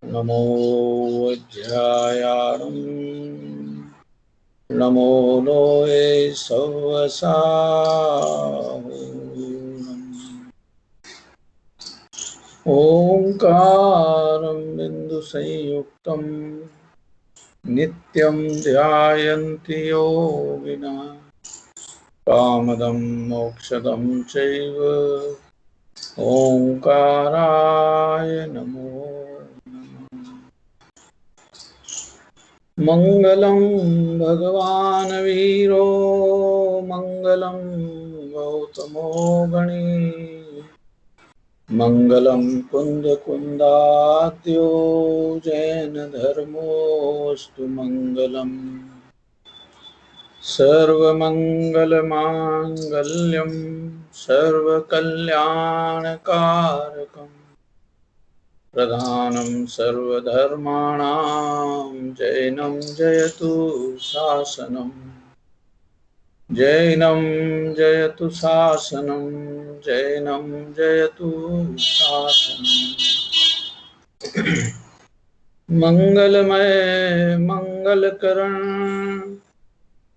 नमो वज्रायाणं नमो लोये सवसाहुणम् ओंकारं बिन्दुसंयुक्तं नित्यं ध्यायन्ति योगिनः कामदं मोक्षदं चैव ओंकाराय नमो मंगलं भगवान् वीरो मंगलं गौतमो गणी मंगलं कुन्दकुन्दाद्यो जैनधर्मोऽस्तु मंगलम् सर्वमङ्गलमाङ्गल्यं सर्वकल्याणकारकम् प्रधानं सर्वधर्माणां जैनं जयतु शासनं जैनं जयतु शासनं जैनं जयतु शासनं मंगलमय मंगलकरण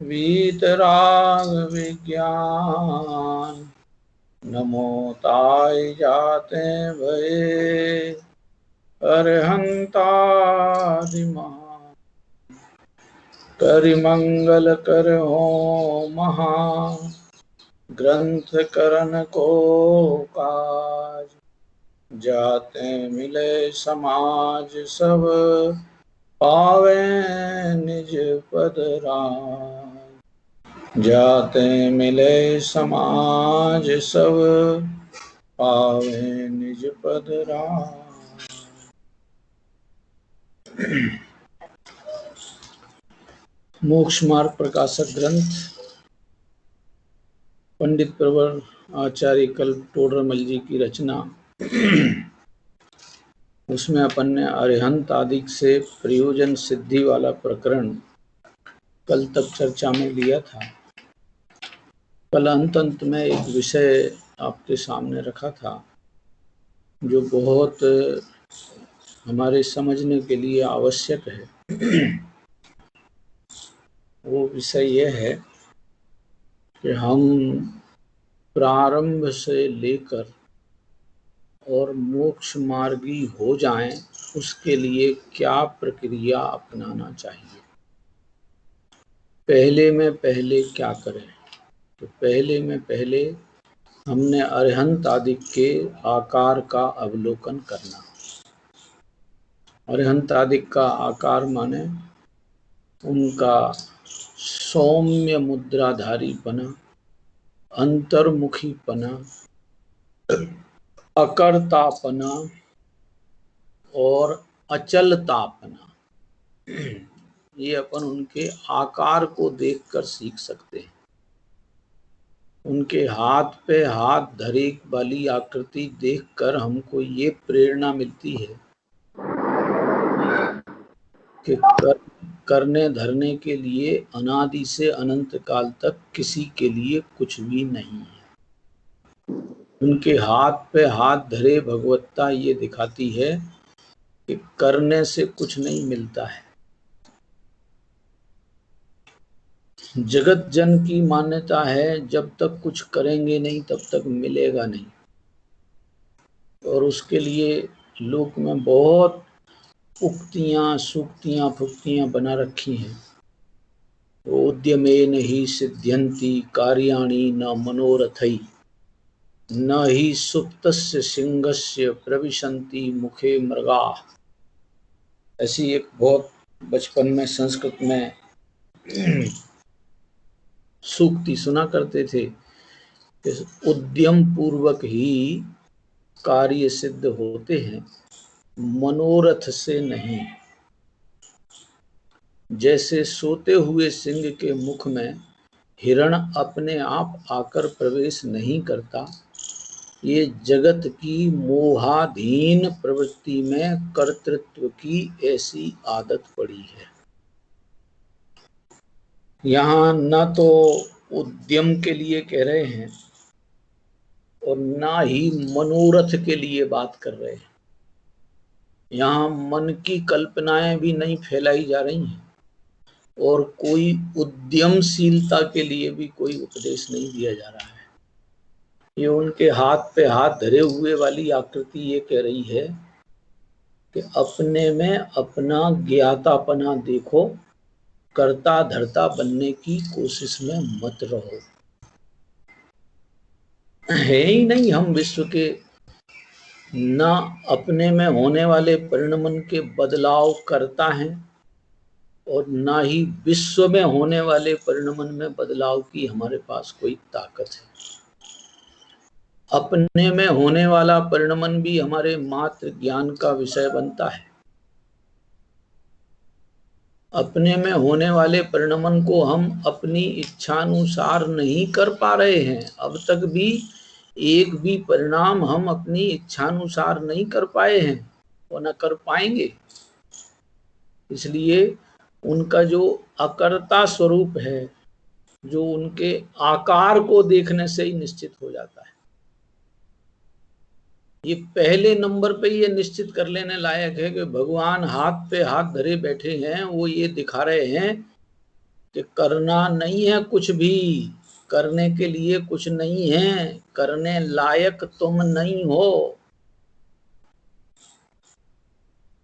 वीतराग विज्ञान नमो ताय जाते भये अरहंतादिमा करिमंगल कर हो महा ग्रंथ करन को काज जाते मिले समाज सब पावे निज पद राज जाते मिले समाज सब पावे निज पद राज। मोक्ष मार्ग प्रकाशक ग्रंथ पंडित प्रवर आचार्य कल्प टोडरमल जी की रचना। उसमें अपन ने अरिहंत आदि से प्रयोजन सिद्धि वाला प्रकरण कल तक चर्चा में लिया था। कल अंत में एक विषय आपके सामने रखा था जो बहुत हमारे समझने के लिए आवश्यक है। वो विषय यह है कि हम प्रारंभ से लेकर और मोक्ष मार्गी हो जाएं, उसके लिए क्या प्रक्रिया अपनाना चाहिए। पहले में पहले क्या करें, तो पहले में पहले हमने अरिहंत आदि के आकार का अवलोकन करना। अरिहंत आदि का आकार माने उनका सौम्य मुद्राधारीपना, अंतर्मुखीपना, अकर्तापना और अचलतापना। ये अपन उनके आकार को देखकर सीख सकते हैं। उनके हाथ पे हाथ धरे वाली आकृति देखकर हमको ये प्रेरणा मिलती है कि करने धरने के लिए अनादि से अनंत काल तक किसी के लिए कुछ भी नहीं है। उनके हाथ पे हाथ धरे भगवत्ता ये दिखाती है कि करने से कुछ नहीं मिलता है। जगत जन की मान्यता है जब तक कुछ करेंगे नहीं तब तक मिलेगा नहीं, और उसके लिए लोक में बहुत उक्तियां सूक्तियां फुक्तियां बना रखी हैं। उद्यमेन ही सिद्ध्यन्ति कार्याणि न मनोरथै न ही सुप्तस्य सिंहस्य प्रविशन्ति मुखे मृगा। ऐसी एक बहुत बचपन में संस्कृत में सूक्ति सुना करते थे कि उद्यम पूर्वक ही कार्य सिद्ध होते हैं, मनोरथ से नहीं। जैसे सोते हुए सिंह के मुख में हिरण अपने आप आकर प्रवेश नहीं करता, ये जगत की मोहाधीन प्रवृत्ति में कर्तृत्व की ऐसी आदत पड़ी है। यहाँ न तो उद्यम के लिए कह रहे हैं और ना ही मनोरथ के लिए बात कर रहे हैं। यहाँ मन की कल्पनाएं भी नहीं फैलाई जा रही हैं और कोई उद्यमशीलता के लिए भी कोई उपदेश नहीं दिया जा रहा है। ये उनके हाथ पे हाथ धरे हुए वाली आकृति ये कह रही है कि अपने में अपना ज्ञातापना देखो, कर्ता धर्ता बनने की कोशिश में मत रहो। है ही नहीं हम विश्व के, ना अपने में होने वाले परिणमन के बदलाव करता है और ना ही विश्व में होने वाले परिणमन में बदलाव की हमारे पास कोई ताकत है। अपने में होने वाला परिणमन भी हमारे मात्र ज्ञान का विषय बनता है। अपने में होने वाले परिणमन को हम अपनी इच्छानुसार नहीं कर पा रहे हैं। अब तक भी एक भी परिणाम हम अपनी इच्छानुसार नहीं कर पाए हैं और न कर पाएंगे। इसलिए उनका जो अकर्ता स्वरूप है, जो उनके आकार को देखने से ही निश्चित हो जाता है। ये पहले नंबर पे ये निश्चित कर लेने लायक है कि भगवान हाथ पे हाथ धरे बैठे हैं। वो ये दिखा रहे हैं कि करना नहीं है कुछ भी, करने के लिए कुछ नहीं है, करने लायक तुम नहीं हो।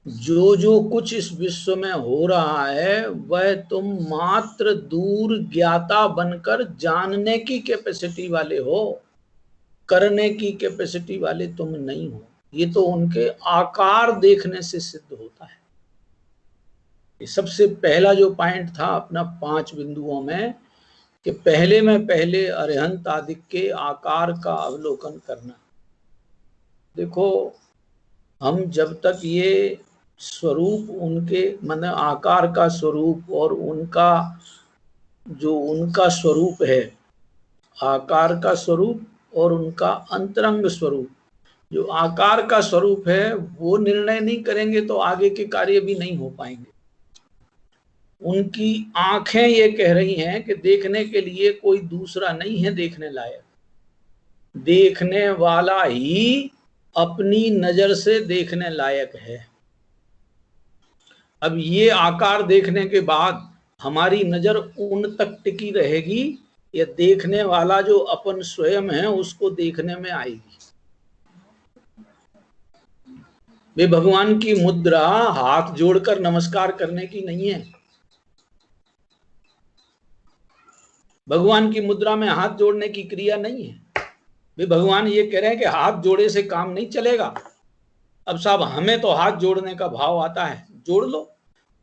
जो जो कुछ इस विश्व में हो रहा है वह तुम मात्र दूर ज्ञाता बनकर जानने की कैपेसिटी वाले हो, करने की कैपेसिटी वाले तुम नहीं हो। ये तो उनके आकार देखने से सिद्ध होता है। ये सबसे पहला जो पॉइंट था अपना 5 बिंदुओं में कि पहले में पहले अरिहंत आदि के आकार का अवलोकन करना। देखो, हम जब तक ये स्वरूप उनके मन आकार का स्वरूप और उनका जो उनका स्वरूप है, आकार का स्वरूप और उनका अंतरंग स्वरूप, जो आकार का स्वरूप है वो निर्णय नहीं करेंगे तो आगे के कार्य भी नहीं हो पाएंगे। उनकी आंखें ये कह रही हैं कि देखने के लिए कोई दूसरा नहीं है देखने लायक, देखने वाला ही अपनी नजर से देखने लायक है। अब ये आकार देखने के बाद हमारी नजर उन तक टिकी रहेगी या देखने वाला जो अपन स्वयं है उसको देखने में आएगी। वे भगवान की मुद्रा हाथ जोड़कर नमस्कार करने की नहीं है। भगवान की मुद्रा में हाथ जोड़ने की क्रिया नहीं है। वे भगवान ये कह रहे हैं कि हाथ जोड़े से काम नहीं चलेगा। अब साहब हमें तो हाथ जोड़ने का भाव आता है, जोड़ लो।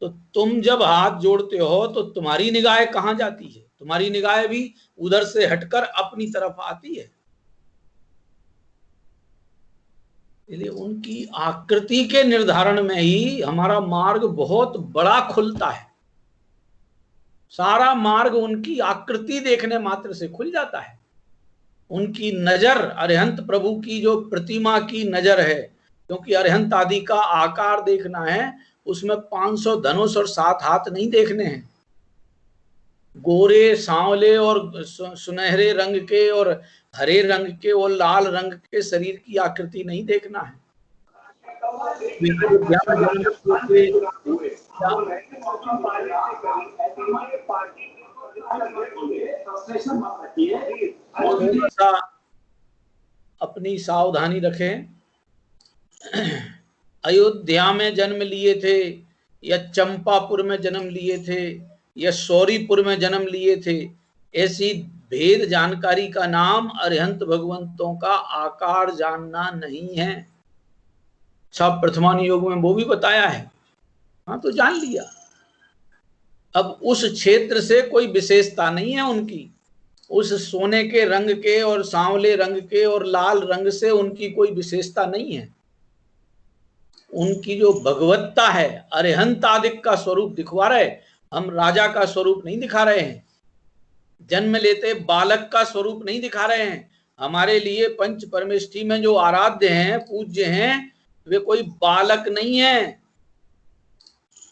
तो तुम जब हाथ जोड़ते हो तो तुम्हारी निगाह कहां जाती है? तुम्हारी निगाह भी उधर से हटकर अपनी तरफ आती है। इसलिए उनकी आकृति के निर्धारण में ही हमारा मार्ग बहुत बड़ा खुलता है। सारा मार्ग उनकी आकृति देखने मात्र से खुल जाता है। उनकी नजर, अरिहंत प्रभु की जो प्रतिमा की नजर है, क्योंकि अरिहंत आदि का आकार देखना है, उसमें 500 धनुष और 7 हाथ नहीं देखने हैं। गोरे, सांवले और सुनहरे रंग के और हरे रंग के और लाल रंग के शरीर की आकृति नहीं देखना है। अपनी सावधानी रखें। अयोध्या में जन्म लिए थे या चंपापुर में जन्म लिए थे या सौरीपुर में जन्म लिए थे, ऐसी भेद जानकारी का नाम अरिहंत भगवंतों का आकार जानना नहीं है। सब प्रथमानु योग में वो भी बताया है। हाँ, तो जान लिया। अब उस क्षेत्र से कोई विशेषता नहीं है उनकी। उस सोने के रंग के और सांवले रंग के और लाल रंग से उनकी कोई विशेषता नहीं है। उनकी जो भगवत्ता है, अरिहंत आदिक का स्वरूप दिखवा रहे, हम राजा का स्वरूप नहीं दिखा रहे हैं, जन्म लेते बालक का स्वरूप नहीं दिखा रहे हैं। हमारे लिए पंच परमेष्ठी में जो आराध्य हैं, पूज्य हैं, वे कोई बालक नहीं है,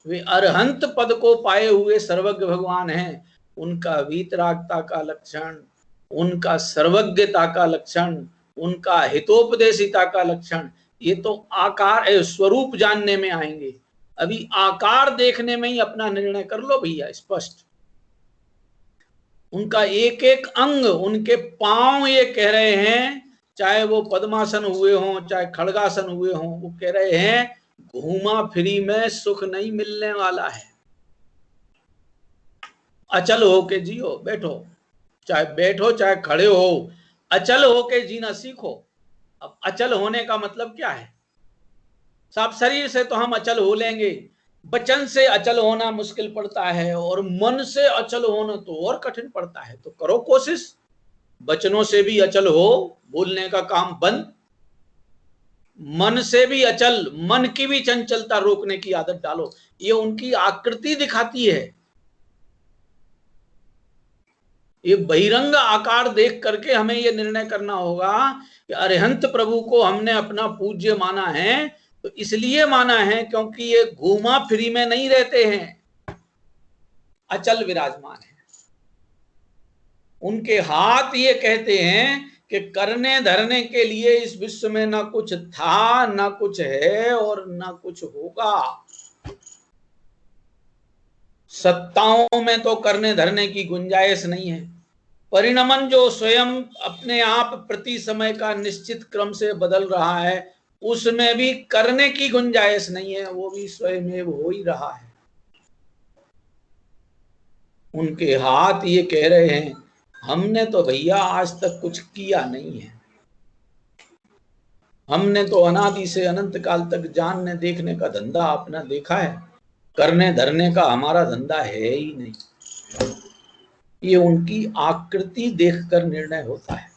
वे अरहंत पद को पाए हुए सर्वज्ञ भगवान हैं। उनका वीतरागता का लक्षण, उनका सर्वज्ञता का लक्षण, उनका हितोपदेशिता का लक्षण ये तो आकार स्वरूप जानने में आएंगे, अभी आकार देखने में ही अपना निर्णय कर लो भैया स्पष्ट। उनका एक एक अंग, उनके पांव ये कह रहे हैं, चाहे वो पद्मासन हुए हों चाहे खड़गासन हुए हों, वो कह रहे हैं घूमा फिरी में सुख नहीं मिलने वाला है, अचल होके जियो, बैठो चाहे खड़े हो, अचल होके जीना सीखो। अब अचल होने का मतलब क्या है? साफ शरीर से तो हम अचल हो लेंगे, वचन से अचल होना मुश्किल पड़ता है, और मन से अचल होना तो और कठिन पड़ता है। तो करो कोशिश, वचनों से भी अचल हो, बोलने का काम बंद, मन से भी अचल, मन की भी चंचलता रोकने की आदत डालो। ये उनकी आकृति दिखाती है। ये बहिरंग आकार देख करके हमें ये निर्णय करना होगा कि अरिहंत प्रभु को हमने अपना पूज्य माना है, तो इसलिए माना है क्योंकि ये घूमा फिरी में नहीं रहते हैं, अचल विराजमान है। उनके हाथ ये कहते हैं कि करने धरने के लिए इस विश्व में ना कुछ था, ना कुछ है और ना कुछ होगा। सत्ताओं में तो करने धरने की गुंजाइश नहीं है। परिणमन जो स्वयं अपने आप प्रति समय का निश्चित क्रम से बदल रहा है, उसमें भी करने की गुंजाइश नहीं है, वो भी स्वयं हो ही रहा है। उनके हाथ ये कह रहे हैं हमने तो भैया आज तक कुछ किया नहीं है, हमने तो अनादि से अनंत काल तक जानने देखने का धंधा अपना देखा है, करने धरने का हमारा धंधा है ही नहीं। ये उनकी आकृति देखकर निर्णय होता है।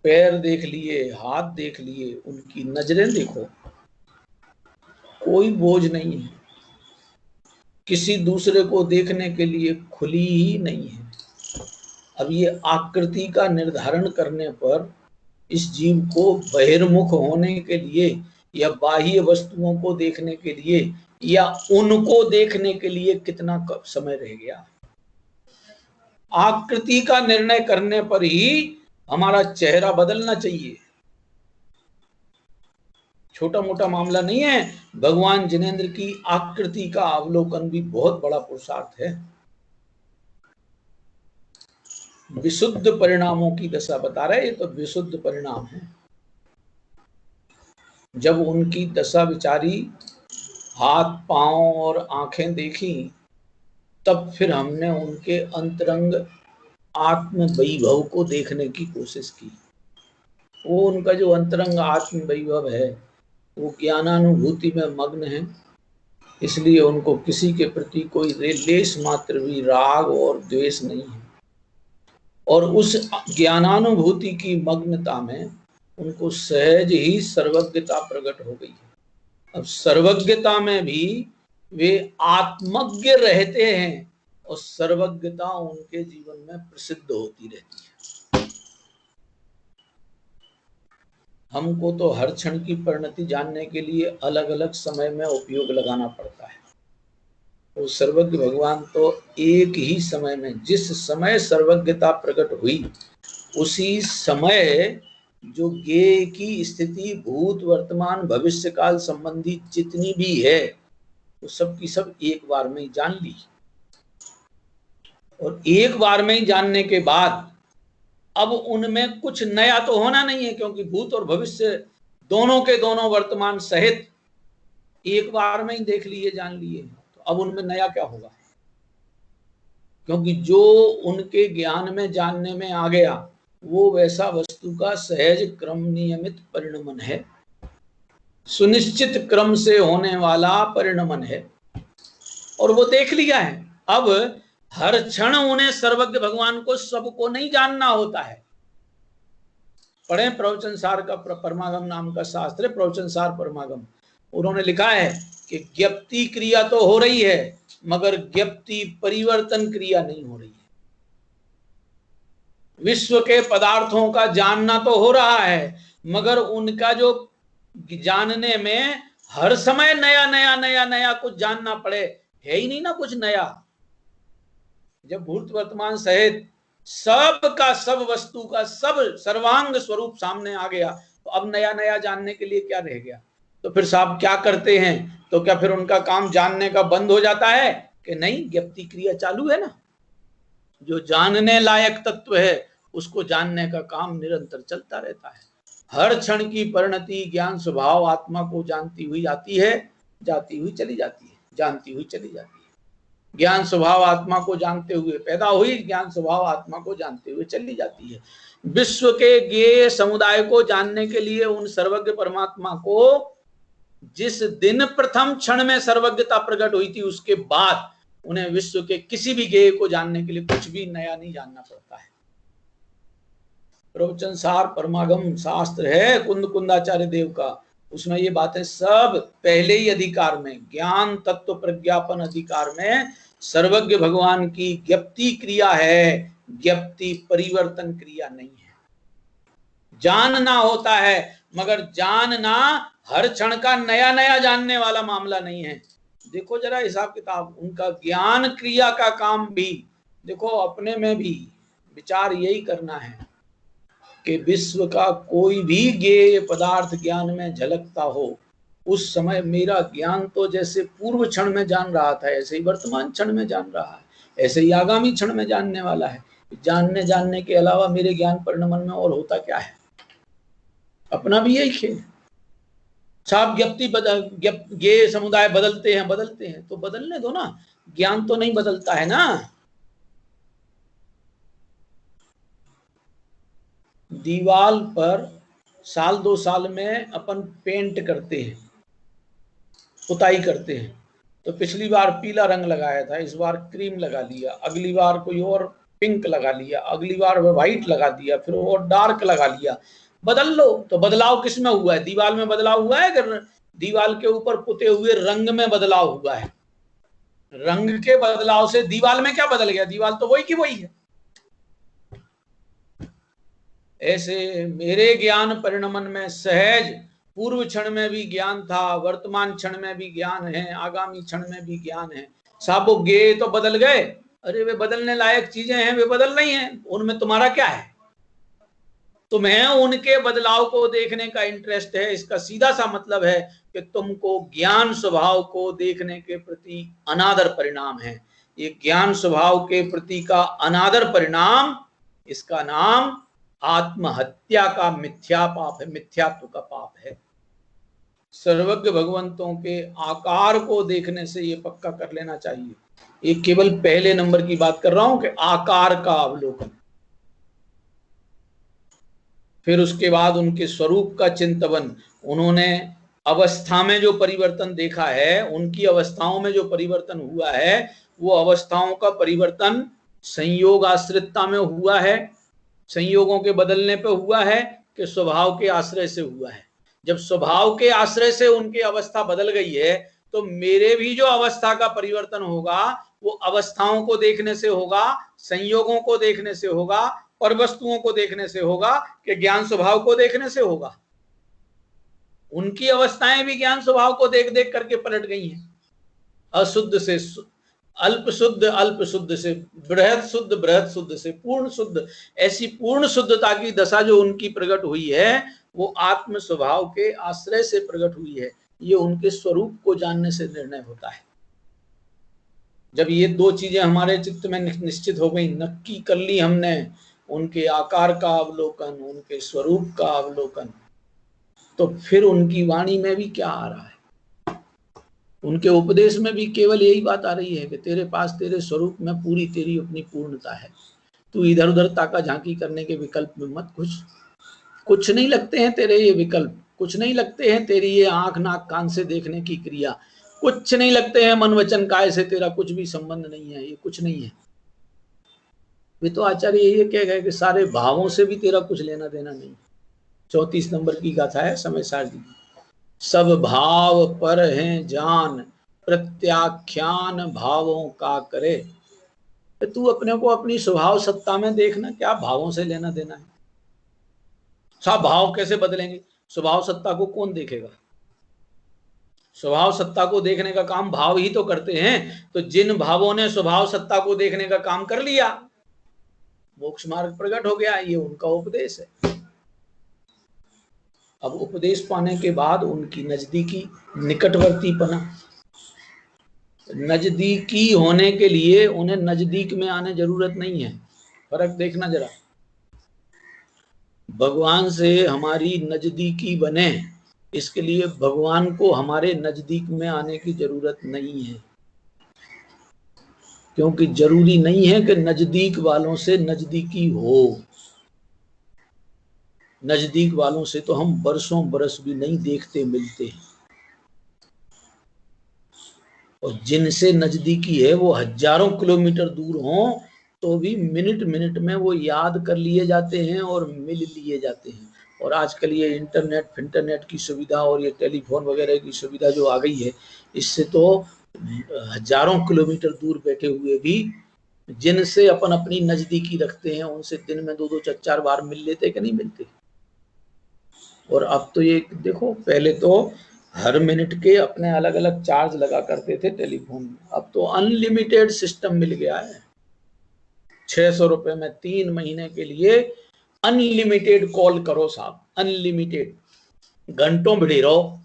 पैर देख लिए, हाथ देख लिए, उनकी नजरें देखो, कोई बोझ नहीं है, किसी दूसरे को देखने के लिए खुली ही नहीं है। अब ये आकृति का निर्धारण करने पर इस जीव को बहिर्मुख होने के लिए या बाह्य वस्तुओं को देखने के लिए या उनको देखने के लिए कितना समय रह गया। आकृति का निर्णय करने पर ही हमारा चेहरा बदलना चाहिए। छोटा मोटा मामला नहीं है। भगवान जिनेंद्र की आकृति का अवलोकन भी बहुत बड़ा पुरुषार्थ है। विशुद्ध परिणामों की दशा बता रहे, ये तो विशुद्ध परिणाम है। जब उनकी दशा विचारी, हाथ पांव और आंखें देखी, तब फिर हमने उनके अंतरंग आत्म वैभव को देखने की कोशिश की। वो उनका जो अंतरंग आत्म वैभव है, वो ज्ञानानुभूति में मग्न है, इसलिए उनको किसी के प्रति कोई लेश मात्र भी राग और द्वेष नहीं है। और उस ज्ञानानुभूति की मग्नता में उनको सहज ही सर्वज्ञता प्रकट हो गई है। अब सर्वज्ञता में भी वे आत्मज्ञ रहते हैं और सर्वज्ञता उनके जीवन में प्रसिद्ध होती रहती है। हमको तो हर क्षण की परिणति जानने के लिए अलग अलग समय में उपयोग लगाना पड़ता है। वो सर्वज्ञ भगवान तो एक ही समय में, जिस समय सर्वज्ञता प्रकट हुई उसी समय जो ज्ञेय की स्थिति भूत वर्तमान भविष्य काल संबंधी जितनी भी है वो सब की सब एक बार में ही जान ली। और एक बार में ही जानने के बाद अब उनमें कुछ नया तो होना नहीं है, क्योंकि भूत और भविष्य दोनों के दोनों वर्तमान सहित एक बार में ही देख लिए, जान लिए, तो अब उनमें नया क्या होगा? क्योंकि जो उनके ज्ञान में जानने में आ गया वो वैसा वस्तु का सहज क्रम नियमित परिणमन है, सुनिश्चित क्रम से होने वाला परिणमन है, और वो देख लिया है। अब हर क्षण उन्हें सर्वज्ञ भगवान को सबको नहीं जानना होता है। पढ़े प्रवचन सार का परमागम नाम का शास्त्र, प्रवचन सार परमागम, उन्होंने लिखा है कि ज्ञप्ति क्रिया तो हो रही है मगर ज्ञप्ति परिवर्तन क्रिया नहीं हो रही है। विश्व के पदार्थों का जानना तो हो रहा है मगर उनका जो जानने में हर समय नया नया नया नया कुछ जानना पड़े, है ही नहीं ना कुछ नया। जब भूत वर्तमान सहित सब का सब वस्तु का सब सर्वांग स्वरूप सामने आ गया, तो अब नया नया जानने के लिए क्या रह गया? तो फिर साहब क्या करते हैं? तो क्या फिर उनका काम जानने का बंद हो जाता है कि नहीं? ज्ञप्ति क्रिया चालू है ना। जो जानने लायक तत्व है उसको जानने का काम निरंतर चलता रहता है। हर क्षण की परिणति ज्ञान स्वभाव आत्मा को जानती हुई आती है, जाती हुई चली जाती है, जानती हुई चली जाती है। ज्ञान स्वभाव आत्मा को जानते हुए पैदा हुई, ज्ञान स्वभाव आत्मा को जानते हुए चली जाती है। विश्व के ज्ञेय समुदाय को जानने के लिए उन सर्वज्ञ परमात्मा को जिस दिन प्रथम क्षण में सर्वज्ञता प्रकट हुई थी, उसके बाद उन्हें विश्व के किसी भी ज्ञेय को जानने के लिए कुछ भी नया नहीं जानना पड़ता है। प्रवचन सार परमागम शास्त्र है कुंद कुंदाचार्य देव का, उसमें ये बातें सब पहले ही अधिकार में, ज्ञान तत्व प्रज्ञापन अधिकार में सर्वज्ञ भगवान की ज्ञप्ति क्रिया है, ज्ञप्ति परिवर्तन क्रिया नहीं है। जानना होता है, मगर जानना हर क्षण का नया नया जानने वाला मामला नहीं है। देखो जरा हिसाब किताब, उनका ज्ञान क्रिया का काम भी देखो, अपने में भी विचार यही करना है कि विश्व का कोई भी ज्ञेय पदार्थ ज्ञान में झलकता हो, उस समय मेरा ज्ञान तो जैसे पूर्व क्षण में जान रहा था, ऐसे ही वर्तमान क्षण में जान रहा है, ऐसे ही आगामी क्षण में जानने वाला है। जानने के अलावा मेरे ज्ञान परिणमन में और होता क्या है? अपना भी यही खेल। साहब ज्ञेय समुदाय बदलते हैं तो बदलने दो ना, ज्ञान तो नहीं बदलता है ना। दीवाल पर साल 2 साल में अपन पेंट करते हैं, पुताई करते हैं, तो पिछली बार पीला रंग लगाया था, इस बार क्रीम लगा लिया, अगली बार कोई और पिंक लगा लिया, अगली बार व्हाइट लगा दिया, फिर और डार्क लगा लिया। बदल लो। तो बदलाव किस में हुआ है? दीवाल में बदलाव हुआ है कि दीवाल के ऊपर पुते हुए रंग में बदलाव हुआ है? रंग के बदलाव से दीवाल में क्या बदल गया? दीवाल तो वही की वही है। ऐसे मेरे ज्ञान परिणमन में सहज पूर्व क्षण में भी ज्ञान था, वर्तमान क्षण में भी ज्ञान है, आगामी क्षण में भी ज्ञान है। साहब वो गे तो बदल गए, अरे वे बदलने लायक चीजें हैं, वे बदल नहीं है, उनमें तुम्हारा क्या है? तुम्हें उनके बदलाव को देखने का इंटरेस्ट है। इसका सीधा सा मतलब है कि तुमको ज्ञान स्वभाव को देखने के प्रति अनादर परिणाम है। ये ज्ञान स्वभाव के प्रति का अनादर परिणाम, इसका नाम आत्महत्या का मिथ्या पाप है, मिथ्यात्व का पाप है। सर्वज्ञ भगवंतों के आकार को देखने से ये पक्का कर लेना चाहिए। ये केवल पहले नंबर की बात कर रहा हूं कि आकार का अवलोकन, फिर उसके बाद उनके स्वरूप का चिंतन। उन्होंने अवस्था में जो परिवर्तन देखा है, उनकी अवस्थाओं में जो परिवर्तन हुआ है, वो अवस्थाओं का परिवर्तन संयोग आश्रितता में हुआ है, संयोगों के बदलने पे हुआ है, कि स्वभाव के आश्रय से हुआ है। जब स्वभाव के आश्रय से उनकी अवस्था बदल गई है, तो मेरे भी जो अवस्था का परिवर्तन होगा वो अवस्थाओं को देखने से होगा, संयोगों को देखने से होगा, और वस्तुओं को देखने से होगा, कि ज्ञान स्वभाव को देखने से होगा। उनकी अवस्थाएं भी ज्ञान स्वभाव को देख देख करके पलट गई हैं। अशुद्ध से अल्प शुद्ध से बृहद शुद्ध से पूर्ण शुद्ध, ऐसी पूर्ण शुद्धता की दशा जो उनकी प्रकट हुई है, वो आत्म स्वभाव के आश्रय से प्रकट हुई है। ये उनके स्वरूप को जानने से निर्णय होता है। जब ये दो चीजें हमारे चित्त में निश्चित हो गई, नक्की कर ली हमने, उनके आकार का अवलोकन, उनके स्वरूप का अवलोकन, तो फिर उनकी वाणी में भी क्या आ रहा है? उनके उपदेश में भी केवल यही बात आ रही है कि तेरे पास तेरे स्वरूप में पूरी तेरी अपनी पूर्णता है, तू इधर उधर ताका झांकी करने के विकल्प में मत घुस। कुछ नहीं लगते हैं तेरे ये विकल्प, कुछ नहीं लगते हैं तेरी ये आंख नाक कान से देखने की क्रिया, कुछ नहीं लगते हैं मन वचन काय से तेरा कुछ भी संबंध नहीं है, ये कुछ नहीं है। वे तो आचार्य ये कह गए कि सारे भावों से भी तेरा कुछ लेना देना नहीं। 34 नंबर की गाथा है समय सार जी। सब भाव पर हैं जान, प्रत्याख्यान भावों का करे। तो तू अपने को अपनी स्वभाव सत्ता में देखना, क्या भावों से लेना देना है? सब भाव कैसे बदलेंगे? स्वभाव सत्ता को कौन देखेगा? स्वभाव सत्ता को देखने का काम भाव ही तो करते हैं। तो जिन भावों ने स्वभाव सत्ता को देखने का काम कर लिया, मोक्ष मार्ग प्रकट हो गया, ये उनका उपदेश है। अब उपदेश पाने के बाद उनकी नजदीकी निकटवर्तीपना, नजदीकी होने के लिए उन्हें नजदीक में आने जरूरत नहीं है। फर्क देखना जरा, भगवान से हमारी नजदीकी बने, इसके लिए भगवान को हमारे नजदीक में आने की जरूरत नहीं है, क्योंकि जरूरी नहीं है कि नजदीक वालों से नजदीकी हो। नजदीक वालों से तो हम बरसों बरस भी नहीं देखते मिलते हैं, और जिनसे नजदीकी है वो हजारों किलोमीटर दूर हों तो भी मिनट मिनट में वो याद कर लिए जाते हैं और मिल लिए जाते हैं। और आजकल ये इंटरनेट की सुविधा और ये टेलीफोन वगैरह की सुविधा जो आ गई है, इससे तो हजारों किलोमीटर दूर बैठे हुए भी जिनसे अपन अपनी नजदीकी रखते हैं उनसे दिन में 2-2 4-4 बार मिल लेते कि नहीं मिलते। और अब तो ये देखो, पहले तो हर मिनट के अपने अलग अलग चार्ज लगा करते थे टेलीफोन में, अब तो अनलिमिटेड सिस्टम मिल गया है। 600 रुपए में 3 महीने के लिए अनलिमिटेड कॉल करो साहब, अनलिमिटेड, घंटों भिड़े रहो।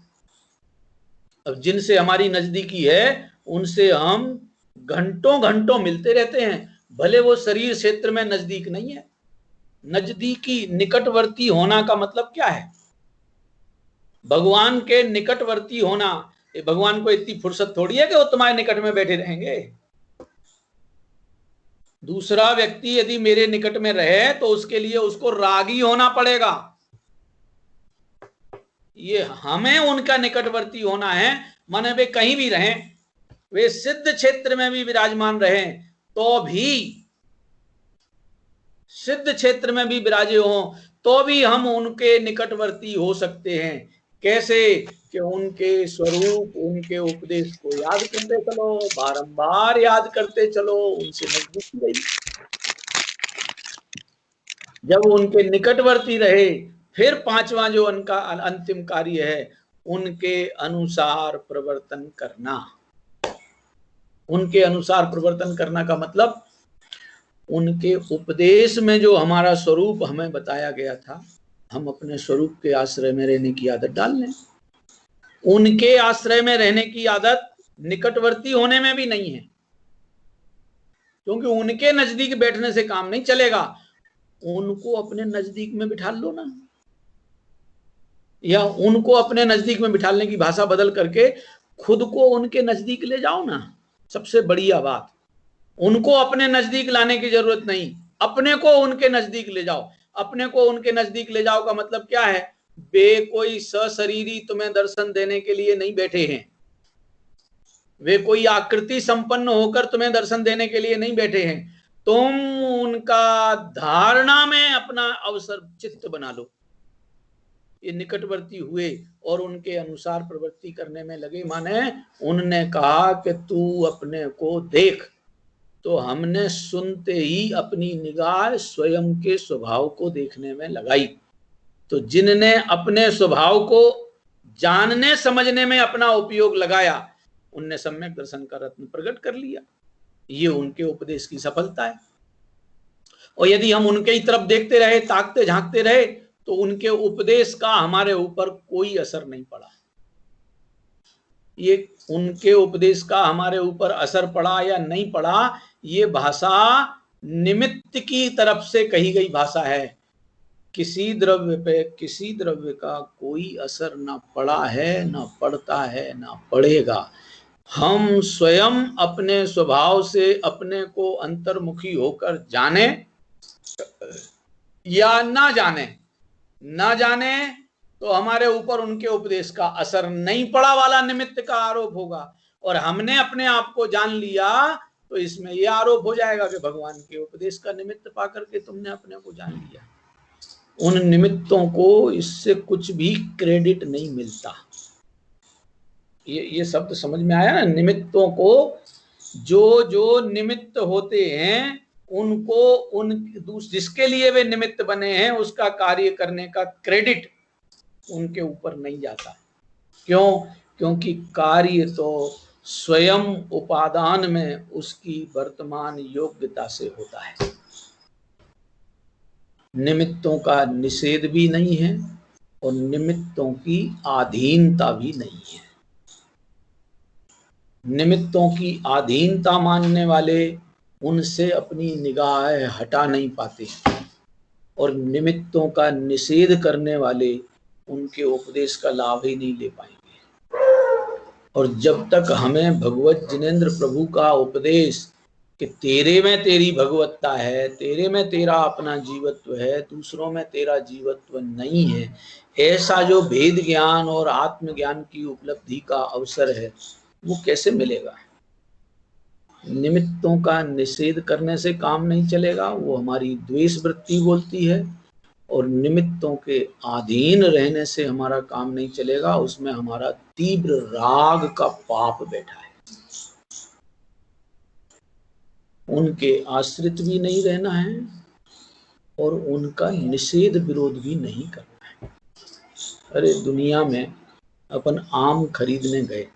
अब जिनसे हमारी नजदीकी है उनसे हम घंटों घंटों मिलते रहते हैं, भले वो शरीर क्षेत्र में नजदीक नहीं है। नजदीकी निकटवर्ती होना का मतलब क्या है? भगवान के निकटवर्ती होना। भगवान को इतनी फुर्सत थोड़ी है कि वो तुम्हारे निकट में बैठे रहेंगे। दूसरा व्यक्ति यदि मेरे निकट में रहे तो उसके लिए उसको रागी होना पड़ेगा। ये हमें उनका निकटवर्ती होना है, माने वे कहीं भी रहें, वे सिद्ध क्षेत्र में भी विराजमान रहें तो भी, सिद्ध क्षेत्र में भी विराजे हों तो भी हम उनके निकटवर्ती हो सकते हैं। कैसे? कि उनके स्वरूप, उनके उपदेश को याद करते चलो, बारंबार याद करते चलो, उनसे नजदीकी रही। जब उनके निकटवर्ती रहे, फिर पांचवा जो उनका अंतिम कार्य है, उनके अनुसार प्रवर्तन करना। उनके अनुसार प्रवर्तन करना का मतलब, उनके उपदेश में जो हमारा स्वरूप हमें बताया गया था, हम अपने स्वरूप के आश्रय में रहने की आदत डाल लें। उनके आश्रय में रहने की आदत निकटवर्ती होने में भी नहीं है, क्योंकि उनके नजदीक बैठने से काम नहीं चलेगा। उनको अपने नजदीक में बिठा लो ना, या उनको अपने नजदीक में बिठाने की भाषा बदल करके खुद को उनके नजदीक ले जाओ ना। सबसे बढ़िया बात, उनको अपने नजदीक लाने की जरूरत नहीं, अपने को उनके नजदीक ले जाओ। अपने को उनके नजदीक ले जाओ का मतलब क्या है? वे कोई सशरीरी तुम्हें दर्शन देने के लिए नहीं बैठे हैं, वे कोई आकृति संपन्न होकर तुम्हें दर्शन देने के लिए नहीं बैठे हैं। तुम उनका धारणा में अपना अवसर चित्त बना लो। ये निकटवर्ती हुए और उनके अनुसार प्रवृत्ति करने में लगे, माने उनने कहा कि तू अपने को देख, तो हमने सुनते ही अपनी निगाह स्वयं के स्वभाव को देखने में लगाई। तो जिनने अपने स्वभाव को जानने समझने में अपना उपयोग लगाया, उनने सम्यक दर्शन का रत्न प्रकट कर लिया। ये उनके उपदेश की सफलता है। और यदि हम उनके ही तरफ देखते रहे, ताकते झांकते रहे, तो उनके उपदेश का हमारे ऊपर कोई असर नहीं पड़ा। ये उनके उपदेश का हमारे ऊपर असर पड़ा या नहीं पड़ा, ये भाषा निमित्त की तरफ से कही गई भाषा है। किसी द्रव्य पे किसी द्रव्य का कोई असर ना पड़ा है, ना पड़ता है, ना पड़ेगा। हम स्वयं अपने स्वभाव से अपने को अंतर्मुखी होकर जाने या ना जाने, ना जाने तो हमारे ऊपर उनके उपदेश का असर नहीं पड़ा वाला निमित्त का आरोप होगा। और हमने अपने आप को जान लिया तो इसमें यह आरोप हो जाएगा कि भगवान के उपदेश का निमित्त पा करके तुमने अपने को जान लिया। उन निमित्तों को इससे कुछ भी क्रेडिट नहीं मिलता। ये शब्द समझ में आया ना? निमित्तों को, जो जो निमित्त होते हैं उनको, उन जिसके लिए वे निमित्त बने हैं उसका कार्य करने का क्रेडिट उनके ऊपर नहीं जाता। क्यों? क्योंकि कार्य तो स्वयं उपादान में उसकी वर्तमान योग्यता से होता है। निमित्तों का निषेध भी नहीं है और निमित्तों की अधीनता भी नहीं है। निमित्तों की अधीनता मानने वाले उनसे अपनी निगाह हटा नहीं पाते और निमित्तों का निषेध करने वाले उनके उपदेश का लाभ ही नहीं ले पाएंगे। और जब तक हमें भगवत जिनेंद्र प्रभु का उपदेश कि तेरे में तेरी भगवत्ता है, तेरे में तेरा अपना जीवत्व है, दूसरों में तेरा जीवत्व नहीं है, ऐसा जो भेद ज्ञान और आत्मज्ञान की उपलब्धि का अवसर है, वो कैसे मिलेगा? निमित्तों का निषेध करने से काम नहीं चलेगा, वो हमारी द्वेष वृत्ति बोलती है, और निमित्तों के अधीन रहने से हमारा काम नहीं चलेगा, उसमें हमारा तीव्र राग का पाप बैठा है। उनके आश्रित भी नहीं रहना है और उनका निषेध विरोध भी नहीं करना है। अरे दुनिया में अपन आम खरीदने गए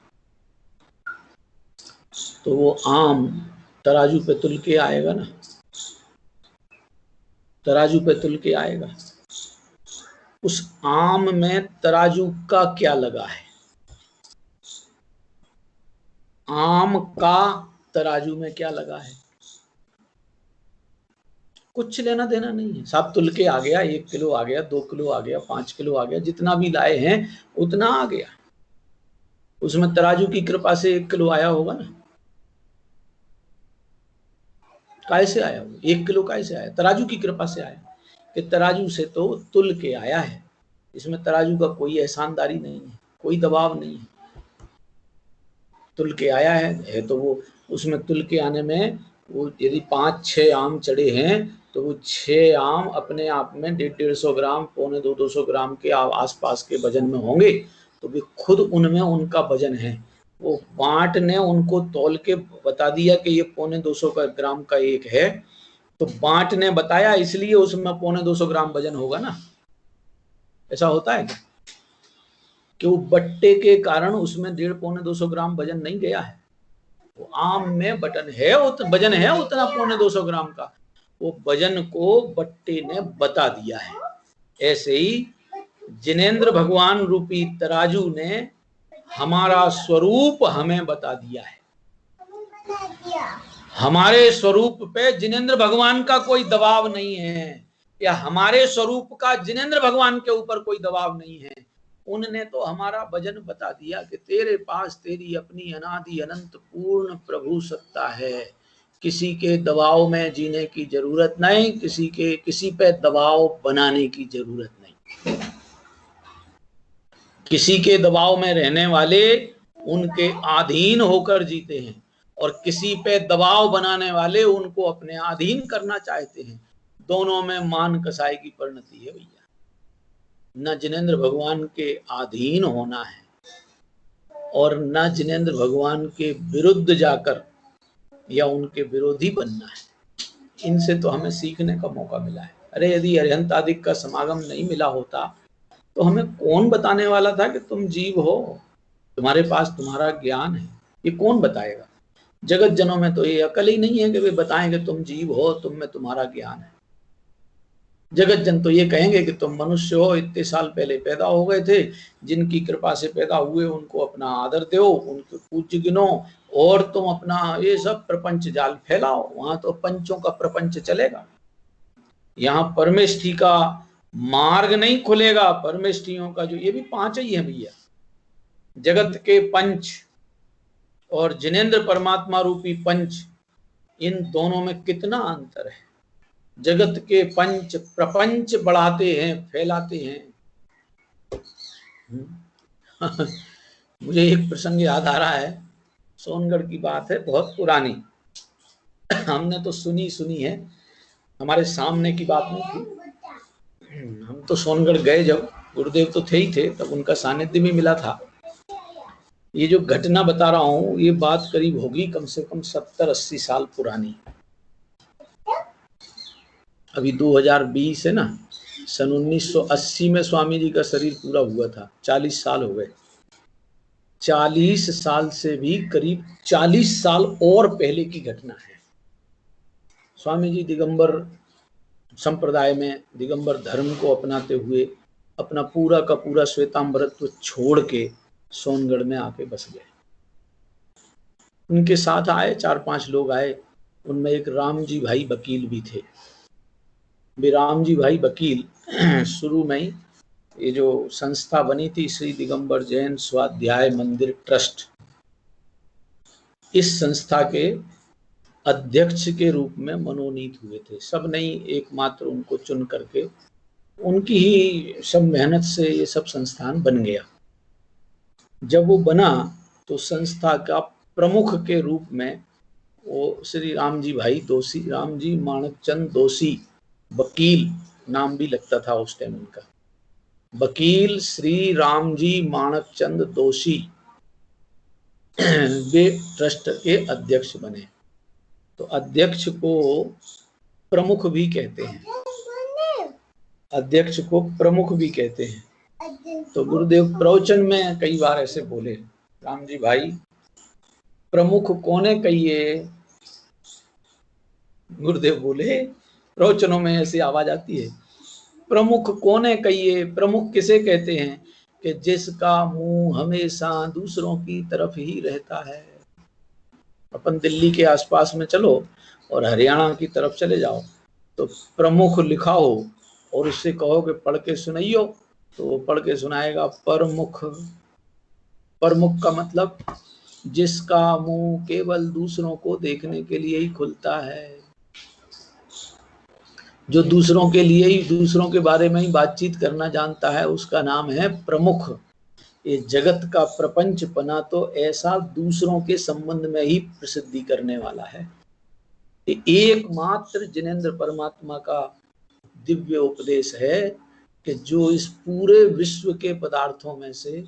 तो वो आम तराजू पे तुल के आएगा ना, तराजू पे तुल के आएगा। उस आम में तराजू का क्या लगा है? आम का तराजू में क्या लगा है? कुछ लेना देना नहीं है। साहब तुल के आ गया, 1 किलो आ गया, 2 किलो आ गया, 5 किलो आ गया, जितना भी लाए हैं उतना आ गया। उसमें तराजू की कृपा से 1 किलो आया होगा ना। कैसे आया वो 1 किलो? कैसे आया? तराजू की कृपा से आया। कि तराजू से तो तुल के आया है, इसमें तराजू का कोई एहसानदारी नहीं है, कोई दबाव नहीं है। तुल के आया है तो वो उसमें तुल के आने में वो यदि 5-6 आम चढ़े हैं तो वो 6 आम अपने आप में 150-150 ग्राम, 200-250 ग्राम के आसपास के वजन में होंगे, तो वे खुद उनमें उनका वजन है। वो बांट ने उनको तौल के बता दिया कि ये 250 ग्राम का एक है, तो बांट ने बताया इसलिए उसमें 250 ग्राम वजन होगा ना। ऐसा होता है क्या कि वो बट्टे के कारण उसमें 150-200 ग्राम वजन नहीं गया है? वो आम में बटन है, वजन है उतना 250 ग्राम का, वो वजन को बट्टे ने बता दिया है। ऐसे ही जिनेंद्र भगवान रूपी तराजू ने हमारा स्वरूप हमें बता दिया है। हमारे स्वरूप पे जिनेंद्र भगवान का कोई दबाव नहीं है, या हमारे स्वरूप का जिनेंद्र भगवान के ऊपर कोई दबाव नहीं है। उनने तो हमारा वजन बता दिया कि तेरे पास तेरी अपनी अनादि अनंत पूर्ण प्रभु सत्ता है, किसी के दबाव में जीने की जरूरत नहीं, किसी पे दबाव बनाने की जरूरत नहीं। किसी के दबाव में रहने वाले उनके अधीन होकर जीते हैं और किसी पे दबाव बनाने वाले उनको अपने अधीन करना चाहते हैं। दोनों में मान कसाई की परिणति है भैया। न जिनेंद्र भगवान के अधीन होना है और न जिनेंद्र भगवान के विरुद्ध जाकर या उनके विरोधी बनना है। इनसे तो हमें सीखने का मौका मिला है। अरे यदि अरिहंत आदि का समागम नहीं मिला होता तो हमें कौन बताने वाला था कि तुम जीव हो, तुम्हारे पास तुम्हारा ज्ञान है? ये कौन बताएगा? जगत जनों में तो ये अकल ही नहीं है कि वे बताएं कि तुम जीव हो, तुम में तुम्हारा ज्ञान है। जगत जन तो ये कहेंगे कि तुम मनुष्य हो, इतने साल पहले पैदा हो गए थे, जिनकी कृपा से पैदा हुए उनको अपना आदर दो, उनको पूज्य गिनो, और तुम अपना ये सब प्रपंच जाल फैलाओ। वहां तो पंचों का प्रपंच चलेगा, यहाँ परमेष्ठी का मार्ग नहीं खुलेगा। परमेष्ठियों का जो ये भी 5 ही है भैया, जगत के पंच और जिनेंद्र परमात्मा रूपी पंच, इन दोनों में कितना अंतर है। जगत के पंच प्रपंच बढ़ाते हैं, फैलाते हैं। मुझे एक प्रसंग याद आ रहा है, सोनगढ़ की बात है, बहुत पुरानी। हमने तो सुनी है, हमारे सामने की बात नहीं थी। हम तो सोनगढ़ गए जब, गुरुदेव तो थे ही थे, तब उनका सानिध्य भी मिला था। ये जो घटना बता रहा हूँ ये बात करीब होगी कम से कम 70-80 साल पुरानी। अभी 2020 है ना, सन 1980 में स्वामी जी का शरीर पूरा हुआ था, 40 साल हो गए। 40 साल से भी करीब 40 साल और पहले की घटना है। स्वामी जी दिगंबर संप्रदाय में दिगंबर धर्म को अपनाते हुए अपना पूरा का पूरा श्वेतांबरत्व छोड़ के सोनगढ़ में आके बस गए। उनके साथ आए 4-5 लोग आए, उनमें एक रामजी भाई वकील भी थे। वे रामजी भाई वकील शुरू में ही ये जो संस्था बनी थी श्री दिगंबर जैन स्वाध्याय मंदिर ट्रस्ट, इस संस्था के अध्यक्ष के रूप में मनोनीत हुए थे। सब नहीं, एकमात्र उनको चुन करके उनकी ही सब मेहनत से ये सब संस्थान बन गया। जब वो बना तो संस्था का प्रमुख के रूप में वो श्री रामजी भाई दोषी, रामजी माणकचंद दोषी वकील नाम भी लगता था उस टाइम उनका, वकील श्री रामजी माणकचंद दोषी वे ट्रस्ट के अध्यक्ष बने। तो अध्यक्ष को प्रमुख भी कहते हैं, अध्यक्ष को प्रमुख भी कहते हैं। तो गुरुदेव प्रवचन में कई बार ऐसे बोले, रामजी भाई प्रमुख कोने कहिए। गुरुदेव बोले, प्रवचनों में ऐसी आवाज आती है, प्रमुख कोने कहिए। प्रमुख किसे कहते हैं कि जिसका मुंह हमेशा दूसरों की तरफ ही रहता है। अपन दिल्ली के आसपास में चलो और हरियाणा की तरफ चले जाओ तो प्रमुख लिखा हो और उससे कहो कि पढ़ के सुनाइयो, तो वो पढ़ के सुनाएगा प्रमुख। प्रमुख का मतलब जिसका मुंह केवल दूसरों को देखने के लिए ही खुलता है, जो दूसरों के लिए ही, दूसरों के बारे में ही बातचीत करना जानता है, उसका नाम है प्रमुख। ये जगत का प्रपंच बना तो ऐसा दूसरों के संबंध में ही प्रसिद्धि करने वाला है। ये एकमात्र जिनेंद्र परमात्मा का दिव्य उपदेश है कि जो इस पूरे विश्व के पदार्थों में से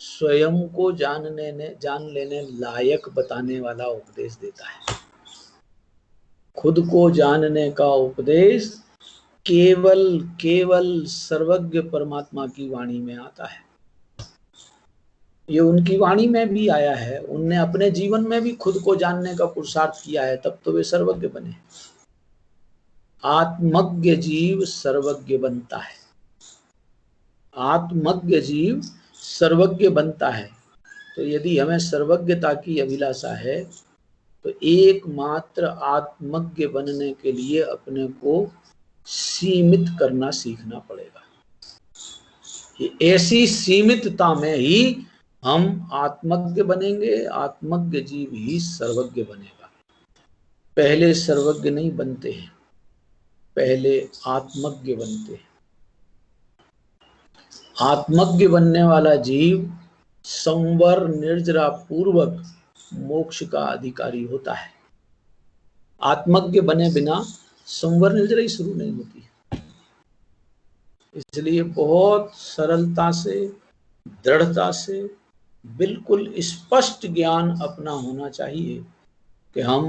स्वयं को जान लेने लायक बताने वाला उपदेश देता है। खुद को जानने का उपदेश केवल सर्वज्ञ परमात्मा की वाणी में आता है। ये उनकी वाणी में भी आया है, उनने अपने जीवन में भी खुद को जानने का पुरुषार्थ किया है, तब तो वे सर्वज्ञ बने। आत्मज्ञ जीव सर्वज्ञ बनता है, आत्मज्ञ जीव सर्वज्ञ बनता है। तो यदि हमें सर्वज्ञता की अभिलाषा है तो एकमात्र आत्मज्ञ बनने के लिए अपने को सीमित करना सीखना पड़ेगा। ऐसी सीमितता में ही हम आत्मज्ञ बनेंगे, आत्मज्ञ जीव ही सर्वज्ञ बनेगा। पहले सर्वज्ञ नहीं बनते हैं, पहले आत्मज्ञ बनते हैं। आत्मज्ञ बनने वाला जीव संवर निर्जरा पूर्वक मोक्ष का अधिकारी होता है। आत्मज्ञ बने बिना संवर निर्जरा ही शुरू नहीं होती है। इसलिए बहुत सरलता से, दृढ़ता से, बिल्कुल स्पष्ट ज्ञान अपना होना चाहिए कि हम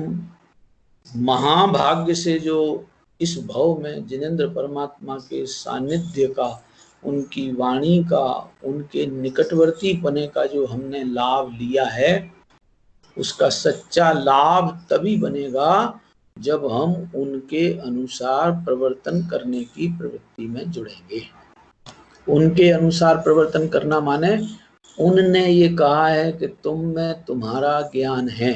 महाभाग्य से जो इस भव में जिनेंद्र परमात्मा के सानिध्य का, उनकी वाणी का, उनके निकटवर्ती पने का जो हमने लाभ लिया है, उसका सच्चा लाभ तभी बनेगा जब हम उनके अनुसार प्रवर्तन करने की प्रवृत्ति में जुड़ेंगे। उनके अनुसार प्रवर्तन करना माने उनने ये कहा है कि तुम में तुम्हारा ज्ञान है,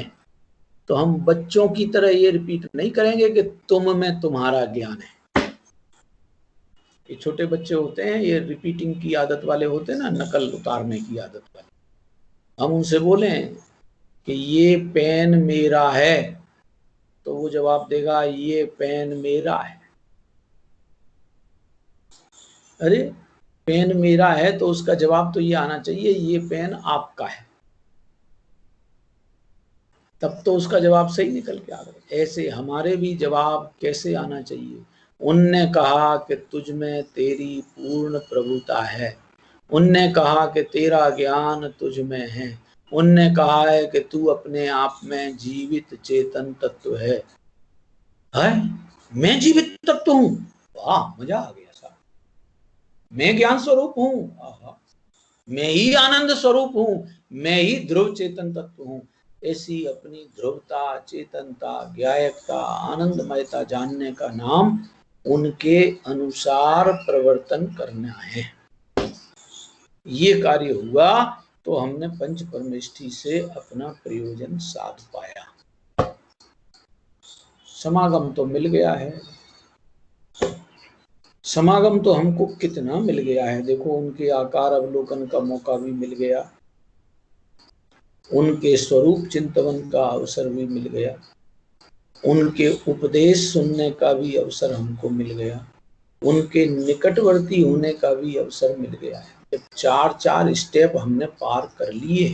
तो हम बच्चों की तरह ये रिपीट नहीं करेंगे कि तुम में तुम्हारा ज्ञान है। ये छोटे बच्चे होते हैं, ये रिपीटिंग की आदत वाले होते हैं ना, नकल उतारने की आदत वाले। हम उनसे बोलें कि ये पेन मेरा है, तो वो जवाब देगा ये पेन मेरा है। अरे पेन मेरा है तो उसका जवाब तो ये आना चाहिए ये पेन आपका है, तब तो उसका जवाब सही निकल के आ गया। ऐसे हमारे भी जवाब कैसे आना चाहिए? उनने कहा कि तुझ में तेरी पूर्ण प्रभुता है, उनने कहा कि तेरा ज्ञान तुझ में है, उनने कहा है कि तू अपने आप में जीवित चेतन तत्व है। मैं जीवित तत्व हूं? वाह, मजा आ गया साहब। मैं ज्ञान स्वरूप हूं, मैं ही आनंद स्वरूप हूं, मैं ही ध्रुव चेतन तत्व हूं। ऐसी अपनी ध्रुवता, चेतनता, ज्ञायकता, आनंदमयता जानने का नाम उनके अनुसार प्रवर्तन करना है। ये कार्य हुआ तो हमने पंच परमेष्ठी से अपना प्रयोजन साध पाया। समागम तो मिल गया है, समागम तो हमको कितना मिल गया है। देखो, उनके आकार अवलोकन का मौका भी मिल गया, उनके स्वरूप चिंतन का अवसर भी मिल गया, उनके उपदेश सुनने का भी अवसर हमको मिल गया, उनके निकटवर्ती होने का भी अवसर मिल गया है। जब चार चार स्टेप हमने पार कर लिए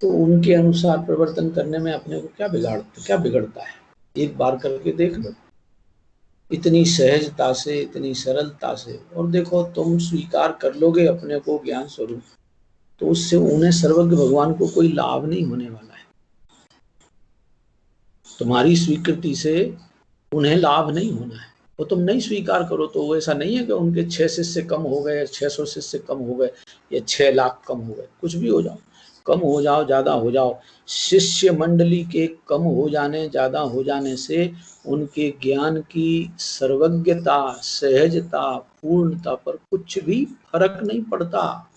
तो उनके अनुसार प्रवर्तन करने में अपने को क्या बिगड़ता है? एक बार करके देख लो, इतनी सहजता से, इतनी सरलता से। और देखो, तुम स्वीकार कर लोगे अपने को ज्ञान स्वरूप, तो उससे उन्हें सर्वज्ञ भगवान को कोई लाभ नहीं होने वाला है। तुम्हारी स्वीकृति से उन्हें लाभ नहीं होना है। वो तुम नहीं स्वीकार करो तो वो ऐसा नहीं है कि उनके 6 शिष्य कम हो गए, 600 शिष्य कम हो गए, या 6 लाख कम हो गए। कुछ भी हो जाओ, कम हो जाओ, ज्यादा हो जाओ, शिष्य मंडली के कम हो जाने, ज्यादा हो जाने से उनके ज्ञान की सर्वज्ञता, सहजता, पूर्णता पर कुछ भी फर्क नहीं पड़ता।